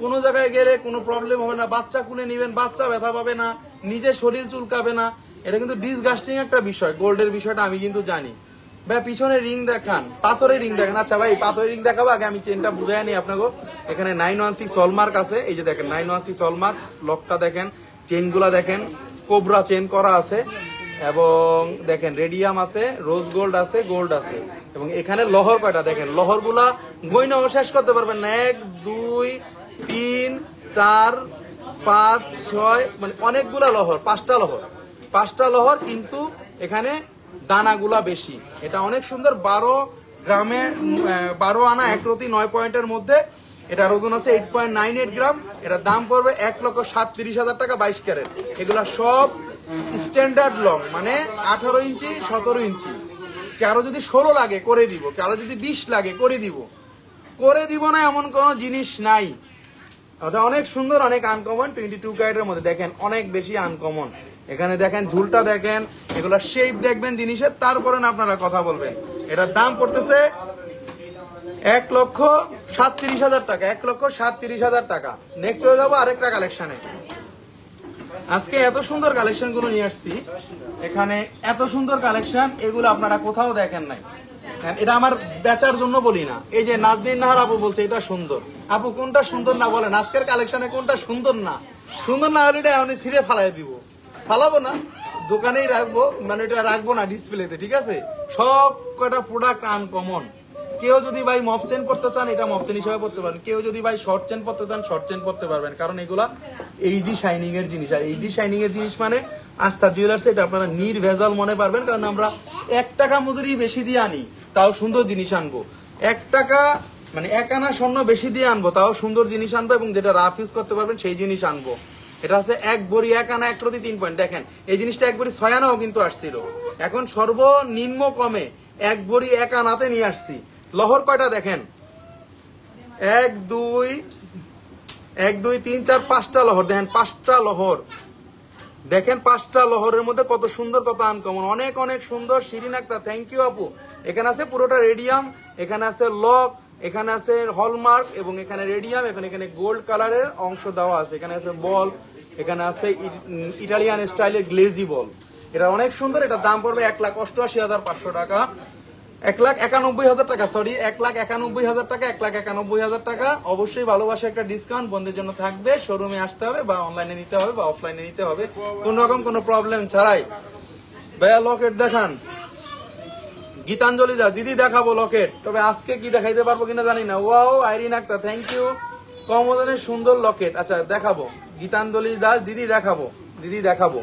কোনো জায়গায় গেলে কোনো প্রবলেম হবে না, বাচ্চা কুলে নিবেন, বাচ্চা ব্যথা পাবে না, নিজের শরীর চুলকাবে না। এটা কিন্তু ডিসগাস্টিং একটা বিষয়, গোল্ডের বিষয়টা আমি কিন্তু জানি। ভাই পিছনে রিং দেখান, পাথরের রিং দেখান। আচ্ছা ভাই পাথরের রিং দেখাবো, আগে আমি চেনটা বুঝাই নি আপনাকে। এখানে 916 হলমার্ক আছে, এই যে দেখেন 916 হলমার্ক, লকটা দেখেন, চেনগুলা দেখেন, কোবরা চেন করা আছে, এবং দেখেন রেডিয়াম আছে, রোজ গোল্ড আছে, গোল্ড আছে, এবং এখানে লহর কয়টা দেখেন, লহরগুলা গইনাও শেষ করতে পারবেন না। 1 2 3 4 5 6, মানে অনেকগুলা লহর, 5টা লহর, কিন্তু এখানে দানাগুলা বেশি। এটা অনেক সুন্দর, 12 গ্রামে 12 আনা 1 প্রতি 9 পয়েন্টের মধ্যে। এটার ওজন আছে 8.98 গ্রাম। এটার দাম পড়বে 1,37,000 টাকা, 22 ক্যারেট। এগুলা সব স্ট্যান্ডার্ড লং, মানে 18 ইঞ্চি 17 ইঞ্চি। কারো যদি 16 লাগে করে দিব, কারো যদি 20 লাগে করে দিব না, এমন কোন জিনিস নাই। ওটা অনেক সুন্দর, অনেক আনকমন। 22 ক্যারেটের মধ্যে দেখেন অনেক বেশি আনকমন। এখানে দেখেন ঝুলটা দেখেন, এগুলা শেপ দেখবেন জিনিসের, তারপরে না আপনারা কথা বলবেন। এটার দাম পড়তেছে 1,37,000 টাকা, 1,37,000 টাকা। নেক্সট চলে যাবো আরেকটা কালেকশনে। আজকে এত সুন্দর কালেকশন গুলো নিয়ে আসছি, এখানে এত সুন্দর কালেকশন, এগুলো আপনারা কোথাও দেখেন নাই। এটা আমার বেচার জন্য বলি না। এই যে নাজনীন নাহার আপু বলছে এটা সুন্দর। আপু কোনটা সুন্দর না বলেন, আজকের কালেকশনে কোনটা সুন্দর না? সুন্দর না হলে এটা আমি ছিঁড়ে ফালাই দিব, ফালাবো না, দোকানেই রাখবো, মানে এটা রাখবো না ডিসপ্লেতে, ঠিক আছে? সব কয়টা প্রোডাক্ট আনকমন। কেউ যদি ভাই মফ চেন পড়তে চান, এটা মফ চেন হিসেবে পড়তে পারেন। কেউ যদি ভাই শর্ট চেন পড়তে চান, শর্ট চেন পড়তে পারবেন, কারণ এগুলা এইচডি শাইনিং এর জিনিস। আর এইচডি শাইনিং এর জিনিস মানে আস্থা জুয়েলার্স, এটা আপনারা নির্ভেজাল মনে পারবেন, কারণ আমরা 1 টাকা মজুরি বেশি দিয়ে আনি, তাও সুন্দর জিনিস আনবো। 1 টাকা মানে 1 আনা স্বর্ণ বেশি দিয়ে আনবো, তাও সুন্দর জিনিস আনবো, এবং যেটা রাফ ইউজ করতে পারবেন সেই জিনিস আনবো। এটা আছে 1 ভরি 1 আনা 1 প্রতি 3 পয়েন্ট। দেখেন এই জিনিসটা 1 ভরি 6 আনাও কিন্তু আসছিল, এখন সর্বনিম্ন কমে 1 ভরি 1 আনাতে নিয়ে আসছি। লহর কয়টা দেখেন, 1 2 3 4 5টা লহর দেখেন, 5টা লহর দেখেন, 5টা লহরের মধ্যে কত সুন্দর, কত আনকমন, অনেক অনেক সুন্দর। শিরিন আক্তার, থ্যাংক ইউ আপু। এখানে আছে পুরোটা রেডিয়াম, এখানে আছে লক, এখানে আছে হলমার্ক, এবং এখানে রেডিয়াম, এখানে গোল্ড কালারের অংশ দেওয়া আছে, এখানে আছে বল, এখানে আছে ইটালিয়ান স্টাইলের গ্লেজি বল। এটা অনেক সুন্দর। এটার দাম পড়বে 1,88,500 টাকা, 1,91,000 টাকা, সরি 1,91,000 টাকা, 1,91,000 টাকা। অবশ্যই ভালোবাসা একটা ডিসকাউন্ট বন্ধের জন্য থাকবে। শোরুমে আসতে হবে, বা অনলাইনে নিতে হবে, বা অফলাইনে নিতে হবে, কোন রকম কোনো প্রবলেম ছাড়াই। ভাইয়া লকেট দেখান, গীতাঞ্জলি দা দিদি দেখাবো লকেট, তবে আজকে কি দেখাইতে পারবো কিনা জানি না। Wow Irin Akter, thank you. কম ওজনের সুন্দর লকেট, আচ্ছা দেখাবো। গীতাঞ্জলি দাস, দিদি দেখাবো, দিদি দেখাবো।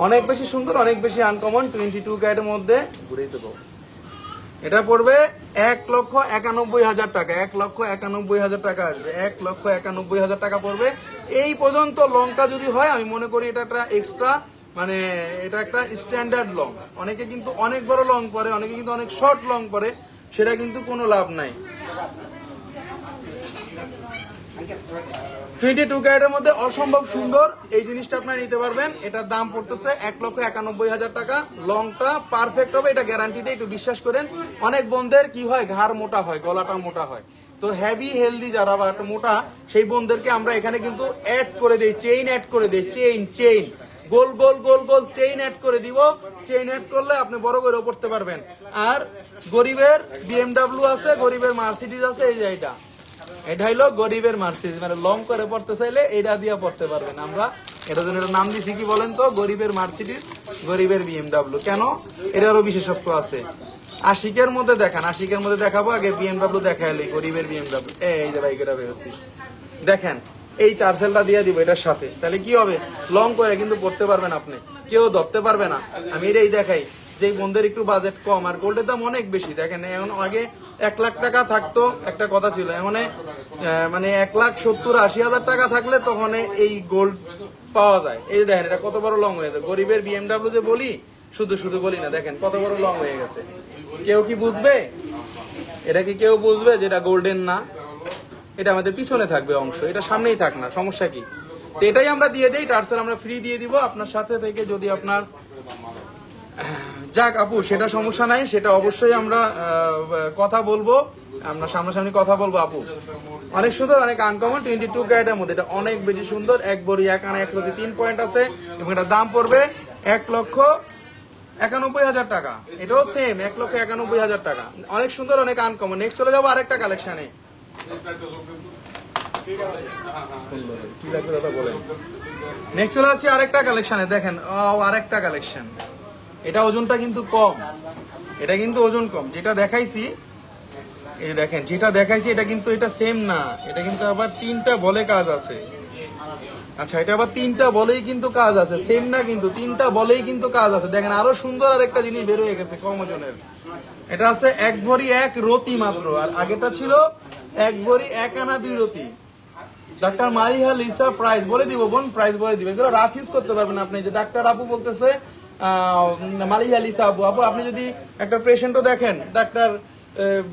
অনেক বেশি সুন্দর, অনেক বেশি আনকমন। 22 ক্যারেটের মধ্যে ঘুরেই দেবো। এটা পড়বে 1,91,000 টাকা, 1,91,000 টাকা আসবে, 1,91,000 টাকা পড়বে। এই পর্যন্ত লংটা যদি হয়, আমি মনে করি এটা একটা এক্সট্রা, মানে এটা একটা স্ট্যান্ডার্ড লং। অনেকে কিন্তু অনেক বড় লং পরে, অনেকে কিন্তু অনেক শর্ট লং পরে, সেটা কিন্তু কোনো লাভ নাই। 22 ক্যারেটের মধ্যে অসম্ভব সুন্দর এই জিনিসটা আপনারা নিতে পারবেন। এটার দাম পড়তেছে 1,91,000 টাকা। লংটা পারফেক্ট হবে, এটা গ্যারান্টি দিয়ে, একটু বিশ্বাস করেন। অনেক বোনদের কি হয়, ঘাড় মোটা হয়, গলাটা মোটা হয়, তো হেভি হেলদি যারা বা একটু মোটা, সেই বোনদেরকে আমরা এখানে কিন্তু অ্যাড করে দিই, চেইন অ্যাড করে দিই, চেইন গোল গোল গোল গোল চেইন অ্যাড করে দিব। চেইন অ্যাড করলে আপনি বড় করে পড়তে পারবেন। আর গরিবের BMW আছে, গরিবের মার্সিডিজ আছে, এই যে এটা হইলো গরিবের মার্সিডিজ, মানে লং করে পড়তে চাইলে এটা দিয়ে পড়তে পারবেন। আমরা এটা জন্য এটা নাম দিছি কি বলেন তো, গরিবের মার্সিডিজ, গরিবের BMW। কেন? এটারও বিশেষত্ব আছে। আশিকের মধ্যে দেখান, আশিকের মধ্যে দেখাবো, আগে BMW দেখাইলে গরিবের BMW। এই যে বাইকেরা বেরোচ্ছি, দেখেন এই টার্সেলটা দিয়ে দিব এটার সাথে, তাহলে কি হবে, লং করে কিন্তু পড়তে পারবেন আপনি, কেউ ধরতে পারবে না। আমি এটাই দেখাই, যে বন্ধের একটু বাজেট কম আর গোল্ডের দাম অনেক বেশি। দেখেন এখন আগে 1 লাখ টাকা থাকতো, একটা কথা ছিল, এখন মানে 1,70,000-80,000 টাকা থাকলে তখন এই গোল্ড পাওয়া যায়। এই দেখেন এটা কত বড় লং হয়ে যায়। গরিবের BMW যে বলি, শুধু শুধু বলি না, দেখেন কত বড় লং হয়ে গেছে। কেউ কি বুঝবে? এটা কি কেউ বুঝবে যে এটা গোল্ডেন না? এটা আমাদের পিছনে থাকবে অংশ, এটা সামনেই থাক না, সমস্যা কি? তো এটাই আমরা দিয়ে দিই, টার্সেল আমরা ফ্রি দিয়ে দিব আপনার সাথে থেকে। যদি আপনার যাক আপু, সেটা সমস্যা নাই, সেটা অবশ্যই আমরা কথা বলবো, আমরা সামনাসামনি কথা বলবো আপু। অনেক সুন্দর, অনেক আনকমন 22 ক্যারেটের মধ্যে, এটা অনেক বেশি সুন্দর। 1 ভরি 1 আনা 1 প্রতি 3 পয়েন্ট আছে, এবং এটার দাম পড়বে 1,91,000 টাকা। এটাও সেম 1,91,000 টাকা। অনেক সুন্দর, অনেক আনকমন। নেক্সট চলে যাবো আরেকটা কালেকশনে। কি লাগবে দাদা বলেন। নেক্সট চলে যাচ্ছে আরেকটা কালেকশনে। দেখেন আরেকটা কালেকশন, এটা ওজনটা কিন্তু কম, এটা কিন্তু ওজন কম। যেটা দেখাইছি, এই দেখেন যেটা দেখাইছি, এটা কিন্তু এটা সেম না, এটা কিন্তু আবার 3টা বলে কাজ আছে। আচ্ছা, এটা আবার 3টা বলেই কিন্তু কাজ আছে, সেম না কিন্তু, 3টা বলেই কিন্তু কাজ আছে। দেখেন আরো সুন্দর আরেকটা জিনিস বের হয়ে গেছে কম ওজনের। এটা আছে 1 ভরি 1 রতি মাত্র, আর আগেটা ছিল 1 ভরি 1 আনা 2 রতি। ডাক্তার মারিহা লিসা প্রাইস বলে দিব বোন, প্রাইস বলে দিব, এগুলো রাফ ইউজ করতে পারবেন আপনি। যে ডাক্তার আপু বলতেছে মালিহা লিসা আপু, আপু আপনি যদি একটা পেশেন্টও দেখেন, ডাক্তার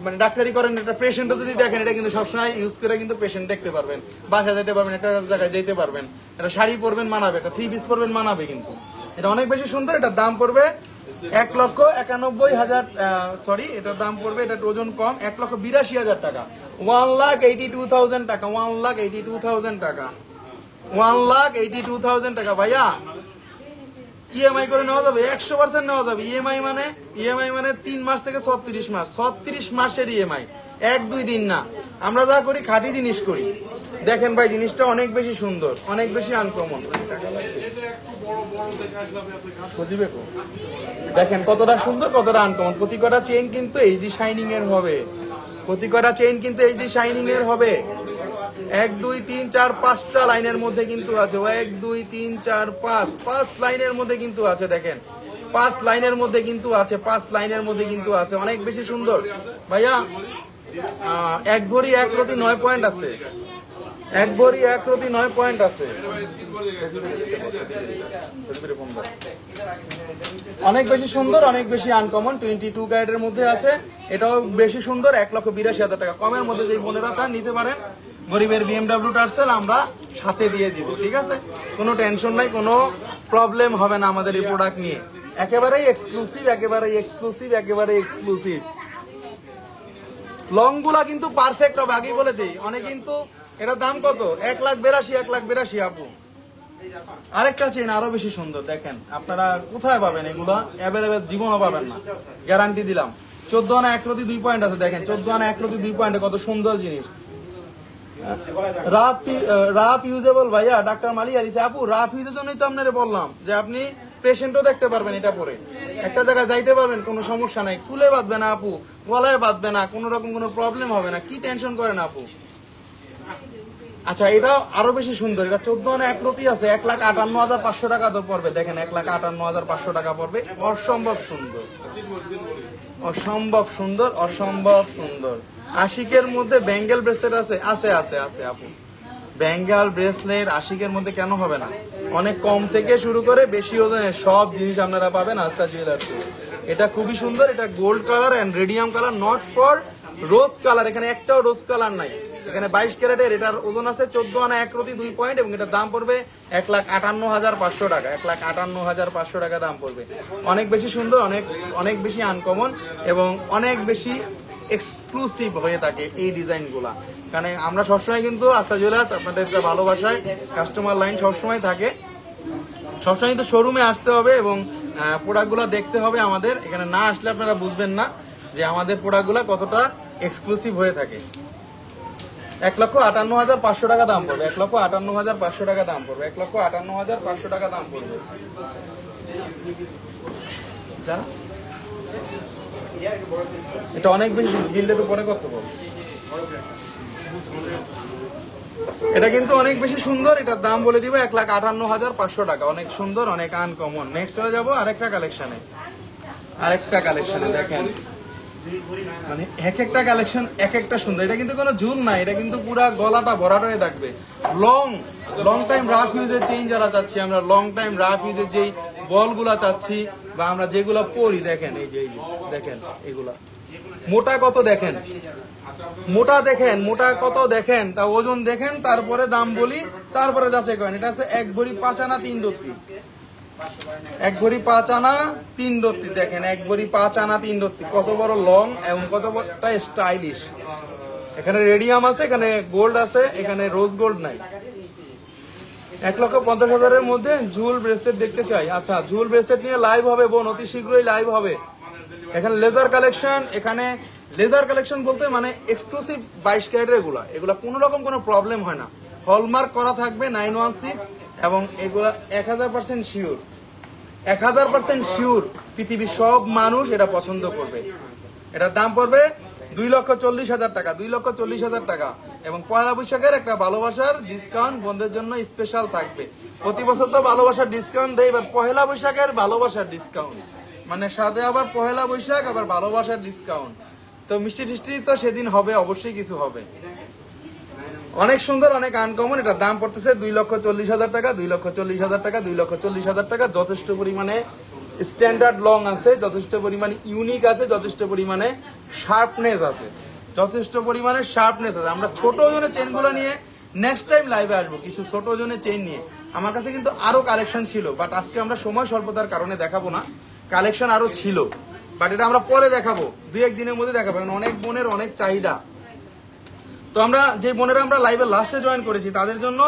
মানে ডাক্তারি করেন, একটা পেশেন্টও যদি দেখেন, এটা কিন্তু সবসময় ইউজ করে কিন্তু পেশেন্ট দেখতে পারবেন, বাসা যেতে পারবেন, একটা জায়গায় যেতে পারবেন, একটা শাড়ি পরবেন মানাবে, একটা 3 পিস পরবেন মানাবে। কিন্তু এটা অনেক বেশি সুন্দর। এটার দাম পড়বে 1,91,000, সরি, এটার দাম পড়বে, এটা ওজন কম, 1,82,000 টাকা, 1,82,000 টাকা, 1,82,000 টাকা, 1,82,000 টাকা। ভাইয়া ইএমআই করে নেওয়া যাবে, 100% নেওয়া যাবে। ইএমআই মানে 3 মাস থেকে 36 মাস, 36 মাসের ইএমআই, 1-2 দিন না। আমরা যা করি খাঁটি জিনিস করি। দেখেন ভাই, জিনিসটা অনেক বেশি সুন্দর, অনেক বেশি আনকমন। দেখেন কতটা সুন্দর, কতটা আনকমন। প্রতি কটা চেইন কিন্তু এইচডি শাইনিং এর হবে, প্রতি কটা চেইন কিন্তু এইচডি শাইনিং এর হবে। 1 2 3 4 5টা লাইনের মধ্যে কিন্তু আছে, 1 2 3 4 5 লাইনের মধ্যে কিন্তু আছে। দেখেন 5 লাইনের মধ্যে কিন্তু আছে, 5 লাইনের মধ্যে কিন্তু আছে, অনেক বেশি সুন্দর। ভাইয়া 1 ভরি 1 রতি 9 পয়েন্ট আছে, 1 ভরি 1 রতি 9 পয়েন্ট আছে। অনেক বেশি সুন্দর, অনেক বেশি আনকমন, 22 ক্যারেটের মধ্যে আছে। এটাও বেশি সুন্দর, 1,82,000 টাকা। কমের মধ্যে যে বোনেরা চান নিতে পারেন। গরিবের BMW টার্সেল আমরা সাথে দিয়ে দিব, ঠিক আছে? কোনো টেনশন নাই, কোনো প্রবলেম হবে না আমাদের এই প্রোডাক্ট নিয়ে। একেবারেই এক্সক্লুসিভ, একেবারেই এক্সক্লুসিভ, একেবারেই এক্সক্লুসিভ। লং গুলা কিন্তু পারফেক্ট হবে, আগেই বলে দিই। অনেক কিন্তু এটার দাম কত? 1,82,000, 1,82,000 আপু। আরেকটা চেন আরো বেশি সুন্দর, দেখেন আপনারা কোথায় পাবেন এগুলা? অ্যাভেলেবেল জীবনও পাবেন না, গ্যারান্টি দিলাম। 14 আনা 1 রতি 2 পয়েন্ট আছে, দেখেন 14 আনা 1 রতি 2 পয়েন্টে কত সুন্দর জিনিস। রাফ ইউজেবল ভাইয়া, ডাক্তার মালিয়া দিছে আপু। রাফ ইউজের জন্যই তো আপনারে বললাম যে আপনি পেশেন্টও দেখতে পারবেন, এটা পরে একটা জায়গায় যাইতে পারবেন, কোনো সমস্যা নাই। চুলে বাঁধবে না আপু, গলায় বাঁধবে না, কোনো রকম কোনো প্রবলেম হবে না। কি টেনশন করেন আপু? আচ্ছা, এটা আরো বেশি সুন্দর। এটা 14 আনা 1 রতি আছে, 1,58,500 টাকা তো পড়বে। দেখেন 1,58,500 টাকা পড়বে। অসম্ভব সুন্দর, অসম্ভব সুন্দর, অসম্ভব সুন্দর। আশিকের মধ্যে ব্যাঙ্গেল ব্রেসলেট আছে, আছে আছে আছে আপু। ব্যাঙ্গেল ব্রেসলেট আশিকের মধ্যে কেন হবে না? অনেক কম থেকে শুরু করে বেশি ওজনের সব জিনিস আপনারা পাবেন আস্থা জুয়েলার্সে। এটা খুবই সুন্দর। এটা gold colour and radium colour, not for rose colour. এখানে একটাও রোজ কালার নাই। এখানে 22 ক্যারেটের। এটার ওজন আছে 14 আনা 1 রতি 2 পয়েন্ট এবং এটার দাম পড়বে 1,58,500 টাকা, 1,58,500 টাকা দাম পড়বে। অনেক বেশি সুন্দর, অনেক অনেক বেশি আনকমন এবং অনেক বেশি এক্সক্লুসিভ হয়ে থাকে এই ডিজাইন গুলা। কারণ আমরা সবসময় কিন্তু আস্থা জুয়েলার্স আপনাদের ভালোবাসায় কাস্টমার লাইন সবসময় থাকে। সবসময় কিন্তু শোরুমে আসতে হবে এবং প্রোডাক্ট গুলা দেখতে হবে আমাদের। এখানে না আসলে আপনারা বুঝবেন না যে আমাদের প্রোডাক্ট গুলা কতটা এক্সক্লুসিভ হয়ে থাকে। 1,58,500 টাকা দাম পড়বে, 1,58,500 টাকা দাম পড়বে, 1,58,500 টাকা দাম পড়বে। এটা অনেক বেশি বিল্ডের উপরে কত বল। এটা কিন্তু অনেক বেশি সুন্দর। এটার দাম বলে দিব 1,58,500 টাকা। অনেক সুন্দর, অনেক আনকমন। নেক্সট চলে যাবো আরেকটা কালেকশনে। দেখেন মানে এক একটা কালেকশন এক একটা সুন্দর। এটা কিন্তু কোনো ঝুল নাই, এটা কিন্তু পুরা গলাটা ভরাট হয়ে থাকবে। লং টাইম রাফ ইউজের চেইন যারা চাচ্ছি আমরা, লং টাইম রাফ ইউজের যেই বলগুলা চাচ্ছি বা আমরা যেগুলো পরি, দেখেন এই যে দেখেন এগুলা মোটা কত দেখেন, মোটা দেখেন, মোটা কত দেখেন, তা ওজন দেখেন, তারপরে দাম বলি, তারপরে যাচাই করেন। এটা হচ্ছে 1 ভরি 5 আনা 3 রতি, 1 ভরি 5 আনা 3 রতি। দেখেন 1 ভরি 5 আনা 3 রতি, কত বড় লং এবং কত বড়টা স্টাইলিশ। এখানে রেডিয়াম আছে, এখানে গোল্ড আছে, এখানে রোজ গোল্ড নাই। 1,50,000-এর মধ্যে ঝুল ব্রেসলেট দেখতে চাই। আচ্ছা, ঝুল ব্রেসলেট নিয়ে লাইভ হবে বোন, অতি শীঘ্রই লাইভ হবে। এখানে লেজার কালেকশন, এখানে লেজার কালেকশন বলতে মানে এক্সক্লুসিভ 22 ক্যারেটের এগুলা কোনো রকম কোনো প্রবলেম হয় না। হলমার্ক করা থাকবে 916 এবং এগুলা 1000% শিওর, 1000% শিওর পৃথিবীর সব মানুষ এটা পছন্দ করবে। এটার দাম পড়বে 2,40,000 টাকা, 2,40,000 টাকা। এবং পয়লা বৈশাখের একটা ভালোবাসার ডিসকাউন্ট বন্ধের জন্য স্পেশাল থাকবে। প্রতি বছর তো ভালোবাসার ডিসকাউন্ট দেয়, এবার পয়লা বৈশাখের ভালোবাসার ডিসকাউন্ট, মানে সাথে আবার পয়লা বৈশাখ আবার ভালোবাসার ডিসকাউন্ট। তো মিষ্টি টিষ্টি তো সেদিন হবে, অবশ্যই কিছু হবে। অনেক সুন্দর, অনেক আনকমন। এটার দাম পড়তেছে 2,40,000 টাকা, 2,40,000 টাকা, 2,40,000 টাকা। যথেষ্ট পরিমাণে স্ট্যান্ডার্ড লং আছে, যথেষ্ট পরিমাণে ইউনিক আছে, যথেষ্ট পরিমাণে শার্পনেস আছে, যথেষ্ট পরিমাণে শার্পনেস আছে। আমরা ছোট ওজনের চেনগুলো নিয়ে নেক্সট টাইম লাইভে আসবো, কিছু ছোট ওজনের চেন নিয়ে। আমার কাছে কিন্তু আরো কালেকশন ছিল, বাট আজকে আমরা সময় স্বল্পতার কারণে দেখাবো না। কালেকশন আরো ছিল, বাট এটা আমরা পরে দেখাবো, 2-1 দিনের মধ্যে দেখাবো, কারণ অনেক বোনের অনেক চাহিদা। তো আমরা যে বোনেরা আমরা লাইভে লাস্টে জয়েন করেছি তাদের জন্য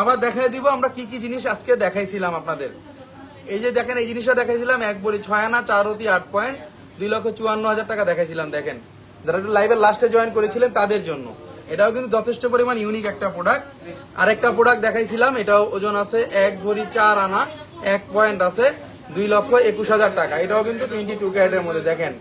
আবার দেখাই দিব আমরা কি কি জিনিস আজকে দেখাইছিলাম আপনাদের। এই যে দেখেন, এই জিনিসটা দেখাইছিলাম 1 ভরি 6 আনা 4 অতি 8 পয়েন্ট, 2,54,000 টাকা দেখাইছিলাম। দেখেন, যারা একটু লাইভের লাস্টে জয়েন করেছিলেন তাদের জন্য এটাও কিন্তু যথেষ্ট পরিমাণ ইউনিক একটা প্রোডাক্ট। আরেকটা প্রোডাক্ট দেখাইছিলাম, এটাও ওজন আছে 1 ভরি 4 আনা 1 পয়েন্ট আছে, 2,21,000 টাকা। এটাও কিন্তু 22 ক্যারেটের মধ্যে। দেখেন,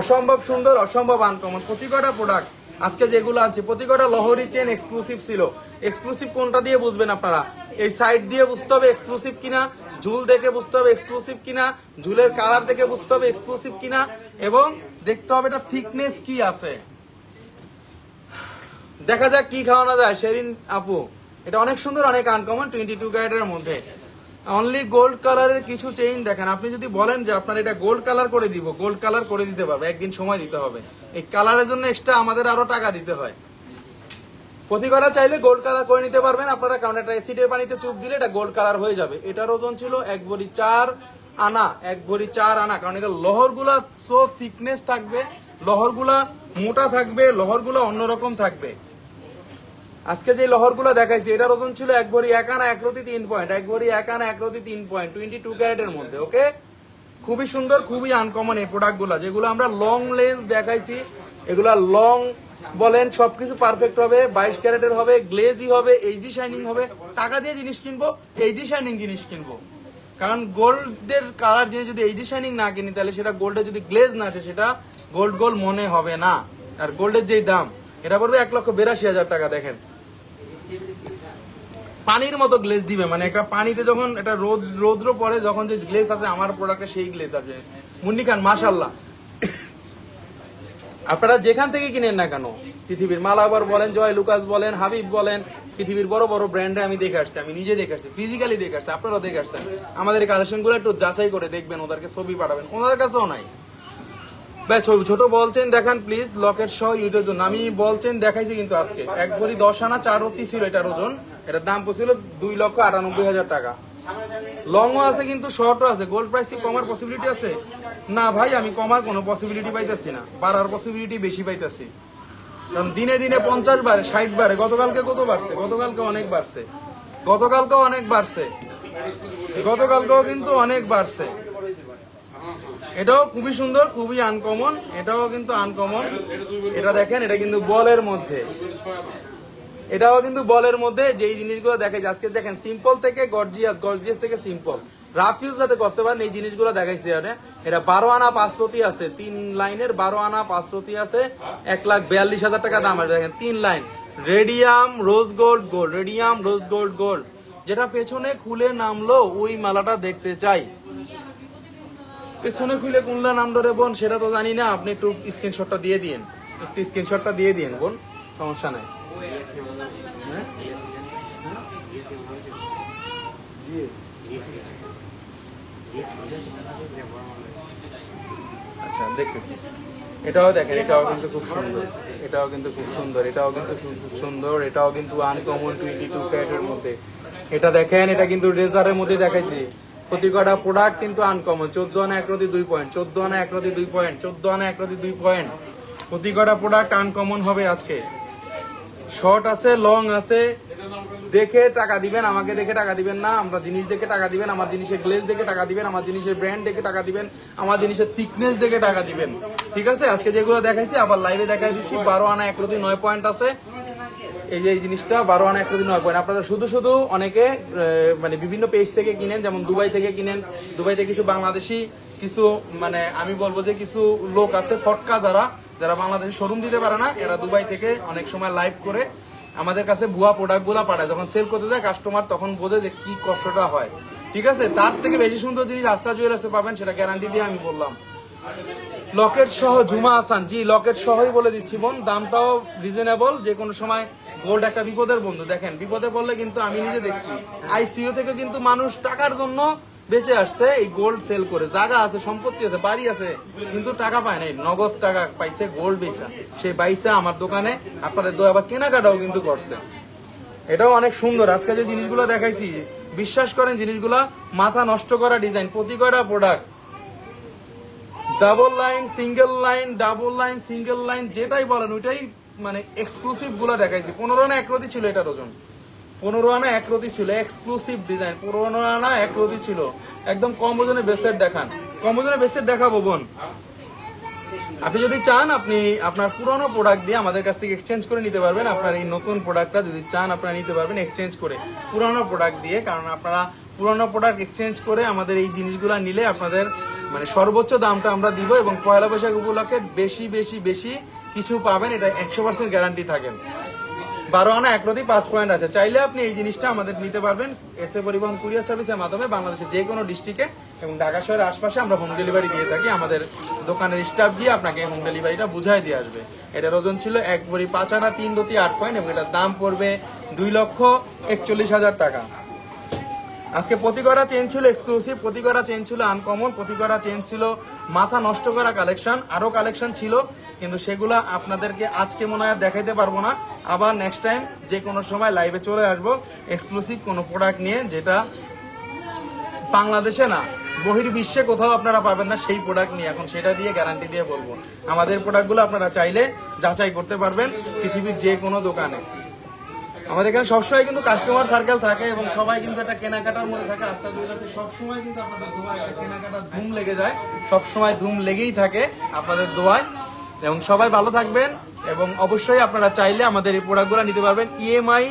অসম্ভব সুন্দর, অসম্ভব আনকমন প্রতি কটা প্রোডাক্ট আজকে যেগুলো আছে, প্রতি কটা লহরি চেন এক্সক্লুসিভ ছিল। এক্সক্লুসিভ কোনটা দিয়ে বুঝবেন আপনারা? এই সাইড দিয়ে বুঝতে হবে এক্সক্লুসিভ কিনা, ঝুল দেখে বুঝতে হবে এক্সক্লুসিভ কিনা, ঝুলের কালার দেখে বুঝতে হবে এক্সক্লুসিভ কিনা, এবং দেখতে হবে এটা থিকনেস কি আছে। দেখা যাক কি খাওয়ানো যায় শেরিন আপু। এটা অনেক সুন্দর, অনেক আনকমন, 22 ক্যারেটের মধ্যে। অনলি গোল্ড কালারের কিছু চেইন দেখেন। আপনি যদি বলেন যে আপনার এটা গোল্ড কালার করে দিব, গোল্ড কালার করে দিতে পারবে, একদিন সময় দিতে হবে। এই কালারের জন্য এক্সট্রা আমাদের আরো টাকা দিতে হয়। প্রতি করা চাইলে গোল্ড কালার করে নিতে পারবেন আপনারা, কারণ এটা অ্যাসিডের পানিতে চুপ দিলে এটা গোল্ড কালার হয়ে যাবে। এটার ওজন ছিল 1 ভরি 4 আনা, 1 ভরি 4 আনা, কারণ এটা লহরগুলা সো থিকনেস থাকবে, লহরগুলা মোটা থাকবে, লহরগুলা অন্যরকম থাকবে। আজকে যে লহরগুলো দেখাইছি এটার ওজন ছিল 1 ভরি 1 আনা 1 রতি 3 পয়েন্ট, 1 ভরি 1 আনা 1 রতি 3 পয়েন্ট, 22 ক্যারেটের মধ্যে। ওকে, খুবই সুন্দর, খুবই আনকমন এই প্রোডাক্টগুলো। যেগুলো আমরা লং লেন্স দেখাইছি, এগুলা লং বলেন সবকিছু পারফেক্ট হবে, 22 ক্যারেটের হবে, গ্লেজি হবে, এইচডি শাইনিং হবে। টাকা দিয়ে জিনিস কিনবো, এইচডি শাইনিং জিনিস কিনবো, কারণ গোল্ডের কালার জিনিস যদি এইচডি শাইনিং না কিনি তাহলে সেটা গোল্ডের যদি গ্লেজ না আসে সেটা গোল্ড গোল্ড মনে হবে না। আর গোল্ডের যেই দাম, এটা পড়বে 1,82,000 টাকা। দেখেন, পানির মতো গ্লেজ দিবে, মানে একটা পানিতে যখন এটা রৌদ্র পরে যখন যে গ্লেজ আছে আমার প্রোডাক্টে সেই গ্লেজ আছে। মুন্নি খান মাশাআল্লাহ, আপনারা যেখান থেকে কিনেন না কেন, পৃথিবীর মালাবার বলেন, জয় লুকাস বলেন, হাবিব বলেন, পৃথিবীর বড় বড় ব্র্যান্ডে আমি দেখে আসছি, আমি নিজে দেখে আসছি, ফিজিক্যালি দেখে আসছি, আপনারাও দেখে আসছেন। আমাদের এই কালেকশনগুলো একটু যাচাই করে দেখবেন, ওদেরকে ছবি পাঠাবেন, ওনাদের কাছেও নাই ভাই। ছোট বল চেন দেখান প্লিজ, লকেট সহ ইউজের জন্য। আমি বল চেন দেখাইছি কিন্তু আজকে 1 ভরি 10 আনা 4 রতি ছিল এটার ওজন, এটার দাম পড়ছিল 2,98,000 টাকা। লংও আছে কিন্তু শর্টও আছে। গোল্ড প্রাইস কি কমার পসিবিলিটি আছে? না ভাই, আমি কমার কোনো পসিবিলিটি পাইতেছি না, বাড়ার পসিবিলিটি বেশি পাইতেছি। কারণ দিনে দিনে 50 বাড়ে, 60 বাড়ে। গতকালকে কত বাড়ছে? গতকালকে অনেক বাড়ছে, গতকালকেও অনেক বাড়ছে, গতকালকেও কিন্তু অনেক বাড়ছে। এটাও খুবই সুন্দর, খুবই আনকমন, এটাও কিন্তু আনকমন। এটা দেখেন, এটা কিন্তু বলের মধ্যে, এটাও কিন্তু বলের মধ্যে। যেই জিনিসগুলো দেখাইছি আজকে, দেখেন সিম্পল থেকে গর্জিয়াস, গর্জিয়াস থেকে সিম্পল, রাফ ইউজ যাতে করতে পারেন এই জিনিসগুলো দেখাইছি। এটা 12 আনা 5 রতি আছে, 3 লাইনের 12 আনা 5 রতি আছে, 1,42,000 টাকা দাম আছে। দেখেন 3 line, radium rose gold gold, radium rose gold gold. যেটা পেছনে খুলে নামলো ওই মালাটা দেখতে চাই। পেছনে খুলে কোনটা নাম ধরে বোন সেটা তো জানি না, আপনি একটু স্ক্রিনশটটা দিয়ে দিন, একটু স্ক্রিনশটটা দিয়ে দিন বোন, সমস্যা নাই। আচ্ছা, দেখতেছি। এটাও দেখেন, এটাও কিন্তু খুব সুন্দর, এটাও কিন্তু খুব সুন্দর, এটাও কিন্তু সুন্দর, এটাও কিন্তু আনকমন 22 ক্যারেটের মধ্যে। এটা দেখেন, এটা কিন্তু রেজারের মধ্যে দেখাইছি। প্রতি কটা প্রোডাক্ট কিন্তু আনকমন। 14 আনা 1 রতি 2 পয়েন্ট, 14 আনা 1 রতি 2 পয়েন্ট, 14 আনা 1 রতি 2 পয়েন্ট। প্রতি কটা প্রোডাক্ট আনকমন হবে আজকে। শর্ট আছে, লং আছে, দেখে টাকা দিবেন, আমাকে দেখে টাকা দিবেন না। আমরা জিনিস দেখে টাকা দিবেন, আমার জিনিসের গ্লেজ দেখে টাকা দিবেন, আমার জিনিসের ব্র্যান্ড দেখে টাকা দিবেন, আমার জিনিসের থিকনেস দেখে টাকা দিবেন। ঠিক আছে, আজকে যেগুলো দেখাইছি আবার লাইভে দেখাই দিচ্ছি। 12 আনা 1 রতি 9 পয়েন্ট আছে। এই যে এই জিনিসটা 12 আনা 1 রতি 9 পয়েন্ট। আপনারা শুধু শুধু অনেকে মানে বিভিন্ন পেজ থেকে কিনেন, যেমন দুবাই থেকে কিনেন। দুবাইতে কিছু বাংলাদেশি, কিছু মানে আমি বলবো যে কিছু লোক আছে ফটকা, যারা বাংলাদেশে শোরুম দিতে পারে না, এরা দুবাই থেকে অনেক সময় লাইভ করে আমাদের কাছে ভুয়া প্রোডাক্ট গুলা পাঠায়। যখন সেল করতে যায় কাস্টমার তখন বোঝে যে কি কষ্টটা হয়। ঠিক আছে, তার থেকে বেশি সুন্দর জিনিস আস্থা জুয়েলার্সে পাবেন, সেটা গ্যারান্টি দিয়ে আমি বললাম। লকেট সহ ঝুমা হাসান, জি লকেট সহই বলে দিচ্ছি বোন, দামটাও রিজনেবল। যে কোনো সময় গোল্ড একটা বিপদের বন্ধু। দেখেন, বিপদে পড়লে কিন্তু আমি নিজে দেখছি আইসিইউ থেকে কিন্তু মানুষ টাকার জন্য বেঁচে আসছে এই গোল্ড সেল করে। জায়গা আছে, সম্পত্তি আছে, বাড়ি আছে, কিন্তু টাকা পায় নাই, নগদ টাকা পাইছে গোল্ড বেচা। সেই বাইসা আমার দোকানে আপনাদের দোয়া আবার কেনাকাটাও কিন্তু করছে। এটাও অনেক সুন্দর। আজকে যে জিনিসগুলো দেখাইছি, বিশ্বাস করেন জিনিসগুলা মাথা নষ্ট করা ডিজাইন, প্রতি কয়টা product double line, single line, double line, single line, যেটাই বলেন ওইটাই মানে এক্সক্লুসিভ গুলা দেখাইছি। 15 আনা 1 রতি ছিল এটার ওজন, 15 আনা 1 রতি ছিল, এক্সক্লুসিভ ডিজাইন। 15 আনা 1 রতি ছিল, একদম কম ওজনে বেসেট দেখান, কম ওজনে বেসেট দেখাবো বোন। আপনি যদি চান আপনি আপনার পুরনো প্রোডাক্ট দিয়ে আমাদের কাছ থেকে এক্সচেঞ্জ করে নিতে পারবেন। আপনার এই নতুন প্রোডাক্টটা যদি চান আপনারা নিতে পারবেন এক্সচেঞ্জ করে পুরনো প্রোডাক্ট দিয়ে। কারণ আপনারা পুরনো প্রোডাক্ট এক্সচেঞ্জ করে আমাদের এই জিনিসগুলো নিলে আপনাদের মানে সর্বোচ্চ দামটা আমরা দিব, এবং পয়লা বৈশাখ উপলক্ষে বেশি বেশি বেশি কিছু পাবেন, এটা 100% গ্যারান্টি থাকেন। 12 আনা 1 রতি 5 পয়েন্ট আছে। চাইলে আপনি এই জিনিসটা আমাদের নিতে পারবেন এসএ পরিবহন কুরিয়ার সার্ভিসের মাধ্যমে বাংলাদেশের যে কোনো ডিস্ট্রিক্টে এবং ঢাকা শহরের আশপাশে আমরা হোম ডেলিভারি দিয়ে থাকি। আমাদের দোকানের স্টাফ গিয়ে আপনাকে হোম ডেলিভারিটা বুঝাই দিয়ে আসবে। এটার ওজন ছিল 1 ভরি 5 আনা 3 রতি 8 পয়েন্ট, এবং এটার দাম পড়বে 2,41,000 টাকা। আজকে প্রতি করা চেন ছিল এক্সক্লুসিভ, প্রতি করা চেন ছিল আনকমন, প্রতি করা চেন ছিল মাথা নষ্ট করা কালেকশন। আরো কালেকশন ছিল, কিন্তু সেগুলা আপনাদেরকে আজকে মনে হয় দেখাইতে পারবো না। আবার নেক্সট টাইম যে কোনো সময় লাইভে চলে আসবো এক্সক্লুসিভ কোনো প্রোডাক্ট নিয়ে, যেটা বাংলাদেশে না বহির্বিশ্বে কোথাও আপনারা পাবেন না সেই প্রোডাক্ট নিয়ে। এখন সেটা দিয়ে গ্যারান্টি দিয়ে বলবো, আমাদের প্রোডাক্টগুলো আপনারা চাইলে যাচাই করতে পারবেন পৃথিবীর যে কোনো দোকানে। আমাদের এখানে সবসময় কিন্তু কাস্টমার সার্কেল থাকে এবং সবাই কিন্তু একটা কেনাকাটার মধ্যে থাকে। আস্তে আস্তে সবসময় কিন্তু আপনাদের দোয়ায় একটা কেনাকাটার ধুম লেগে যায়, সবসময় ধুম লেগেই থাকে আপনাদের দোয়ায়। এবং সবাই ভালো থাকবেন, এবং অবশ্যই আপনারা চাইলে আমাদের এই প্রোডাক্টগুলো নিতে পারবেন ইএমআই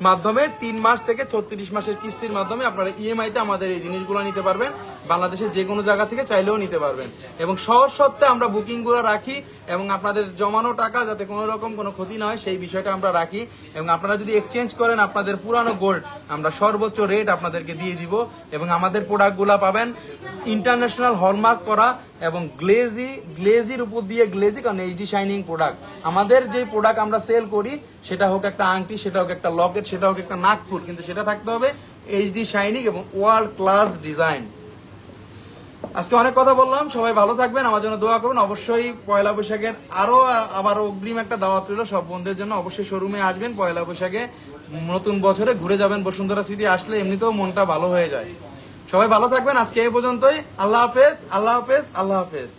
মাধ্যমে। 3 মাস থেকে 36 মাসের কিস্তির মাধ্যমে আপনারা ইএমআইতে আমাদের এই জিনিসগুলো নিতে পারবেন। বাংলাদেশের যে কোনো জায়গা থেকে চাইলেও নিতে পারবেন, এবং সহজ সত্ত্বে আমরা বুকিংগুলো রাখি, এবং আপনাদের জমানো টাকা যাতে কোনো রকম কোনো ক্ষতি না হয় সেই বিষয়টা আমরা রাখি। এবং আপনারা যদি এক্সচেঞ্জ করেন আপনাদের পুরানো গোল্ড আমরা সর্বোচ্চ রেট আপনাদেরকে দিয়ে দিব। এবং আমাদের প্রোডাক্টগুলো পাবেন ইন্টারন্যাশনাল হলমার্ক করা এবং গ্লেজির উপর দিয়ে গ্লেজি, কারণ এইচডি শাইনিং প্রোডাক্ট। আমাদের যে প্রোডাক্ট আমরা সেল করি সেটা হোক একটা আংটি, সেটা হোক একটা লকেট, সেটা হোক একটা নাকফুল, কিন্তু সেটা থাকতে হবে এইচডি শাইনিং এবং ওয়ার্ল্ড ক্লাস ডিজাইন। আজকে অনেক কথা বললাম, সবাই ভালো থাকবেন, আমার জন্য দোয়া করুন। অবশ্যই পয়লা বৈশাখের আবার অগ্রিম একটা দাওয়াত রইল সব বন্ধুদের জন্য। অবশ্যই শোরুমে আসবেন পয়লা বৈশাখে, নতুন বছরে ঘুরে যাবেন। বসুন্ধরা সিটি আসলে এমনিতেও মনটা ভালো হয়ে যায়। সবাই ভালো থাকবেন, আজকে এই পর্যন্তই। আল্লাহ হাফেজ, আল্লাহ হাফেজ, আল্লাহ হাফেজ।